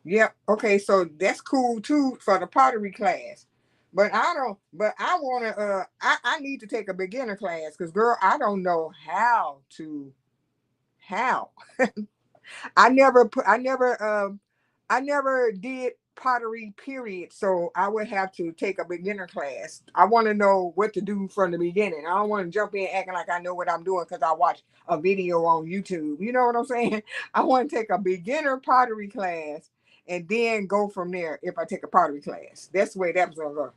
yep. Okay, so that's cool too for the pottery class. But I don't. But I want to. I need to take a beginner class because, girl, I don't know how to. How? I never did pottery, period. So I would have to take a beginner class. I want to know what to do from the beginning. I don't want to jump in acting like I know what I'm doing because I watch a video on YouTube. You know what I'm saying? I want to take a beginner pottery class and then go from there if I take a pottery class. That's the way that was going to go.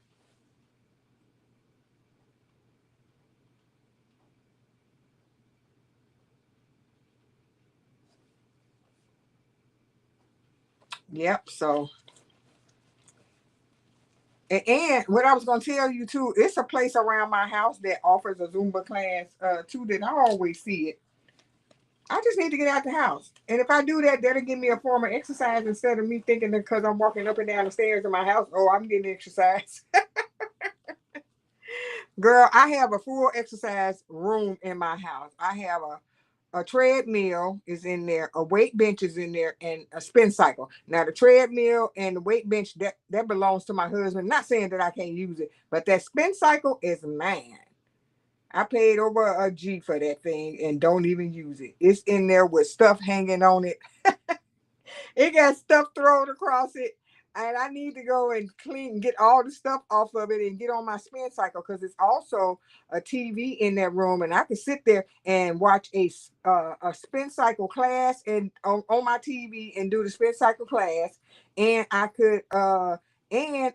Yep. So, and what I was going to tell you too, it's a place around my house that offers a Zumba class too that I always see it. I just need to get out the house. And if I do that, that'll give me a form of exercise instead of me thinking that because I'm walking up and down the stairs in my house, oh, I'm getting exercise. Girl, I have a full exercise room in my house. I have a treadmill is in there, a weight bench is in there, and a spin cycle. Now the treadmill and the weight bench that belongs to my husband. Not saying that I can't use it, but that spin cycle is mine. I paid over a G for that thing and don't even use it. It's in there with stuff hanging on it. It got stuff thrown across it. And I need to go and clean, get all the stuff off of it and get on my spin cycle because it's also a TV in that room. And I can sit there and watch a spin cycle class and on my TV and do the spin cycle class. And I could, and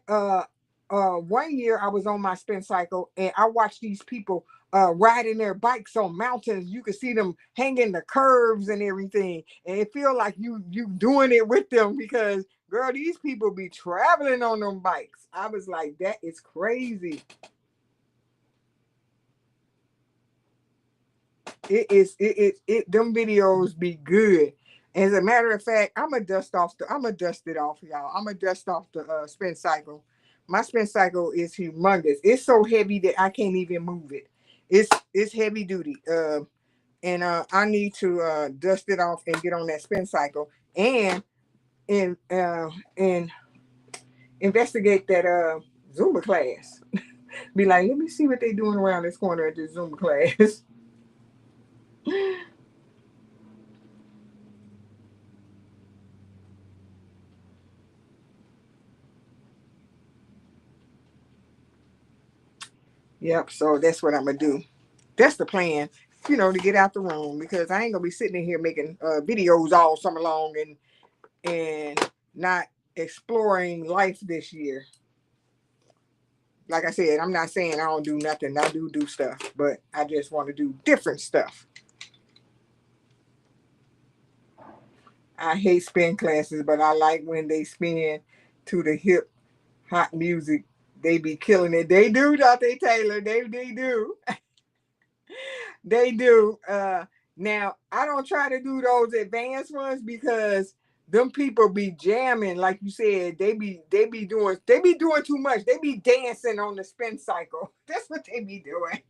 1 year I was on my spin cycle and I watched these people riding their bikes on mountains. You could see them hanging the curves and everything, and it feel like you doing it with them because girl, these people be traveling on them bikes. I was like, that is crazy. It them videos be good. As a matter of fact, I'm gonna dust it off, y'all. I'm gonna dust off the spin cycle. My spin cycle is humongous. It's so heavy that I can't even move it. It's heavy duty. And I need to dust it off and get on that spin cycle and and investigate that Zumba class. Be like, let me see what they doing around this corner at this Zumba class. Yep. So that's what I'm gonna do. That's the plan. To get out the room because I ain't gonna be sitting in here making videos all summer long and not exploring life this year. Like I said, I'm not saying I don't do nothing. I do stuff, but I just want to do different stuff. I hate spin classes, but I like when they spin to the hip hot music. They be killing it. They do, Dr. Taylor. They do. They do. Now I don't try to do those advanced ones because them people be jamming, like you said. They be doing too much. They be dancing on the spin cycle. That's what they be doing.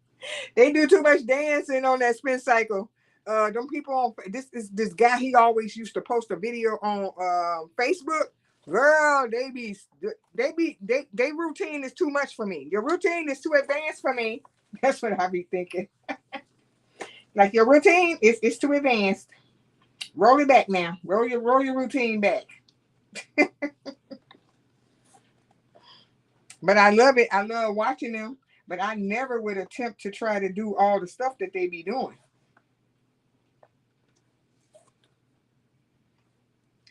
They do too much dancing on that spin cycle. Them people on this guy. He always used to post a video on Facebook. Girl, they routine is too much for me. Your routine is too advanced for me. That's what I be thinking. Like your routine is too advanced. Roll it back now. Roll your routine back. But I love it. I love watching them. But I never would attempt to try to do all the stuff that they be doing.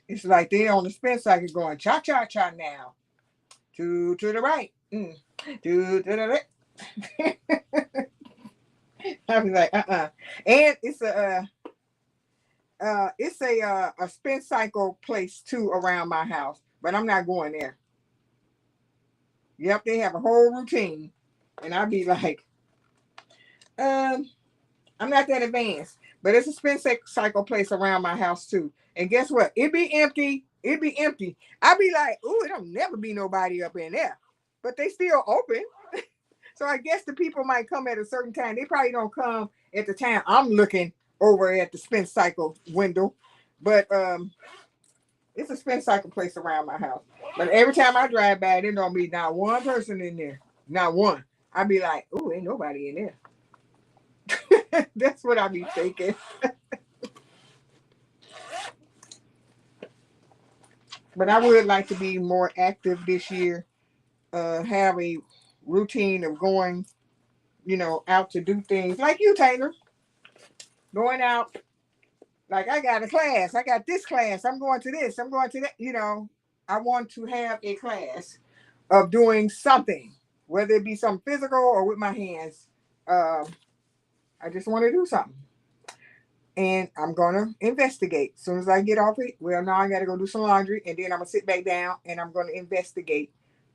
It's like they on the spin cycle going cha cha cha now. Two to the right. Two to the left. I was like, And it's a spin cycle place too around my house, but I'm not going there. Yep, they have a whole routine, and I'd be like, um, I'm not that advanced, but it's a spin cycle place around my house too. And guess what? It be empty. It be empty. I'd be like, ooh, it'll never be nobody up in there, but they still open. So I guess the people might come at a certain time. They probably don't come at the time I'm looking over at the spin cycle window, but it's a spin cycle place around my house. But every time I drive by, there don't be not one person in there, not one. I be like, "Ooh, ain't nobody in there." That's what I be thinking. But I would like to be more active this year. Have a routine of going, out to do things like you, Taylor, going out. Like I got a class, I got this class. I'm going to this. I'm going to that. I want to have a class of doing something, whether it be something physical or with my hands. Um, I just want to do something. And I'm gonna investigate. As soon as I get off it, well, now I gotta go do some laundry, and then I'm gonna sit back down and I'm gonna investigate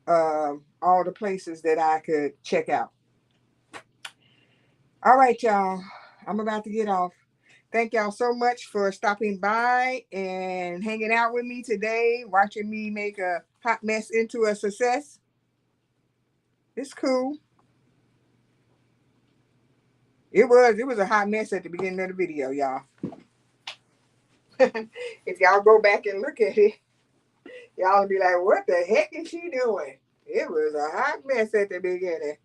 all the places that I could check out. All right, y'all. I'm about to get off. Thank y'all so much for stopping by and hanging out with me today, watching me make a hot mess into a success. It's cool. It was a hot mess at the beginning of the video, y'all. If y'all go back and look at it, y'all will be like, what the heck is she doing? It was a hot mess at the beginning.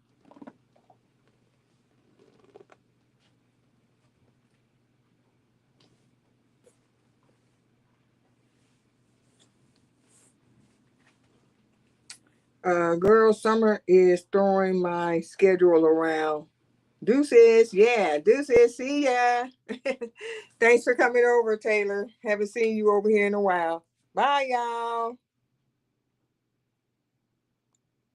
Girl, Summer is throwing my schedule around. Deuces, yeah, deuces, see ya. Thanks for coming over, Taylor. Haven't seen you over here in a while. Bye, y'all.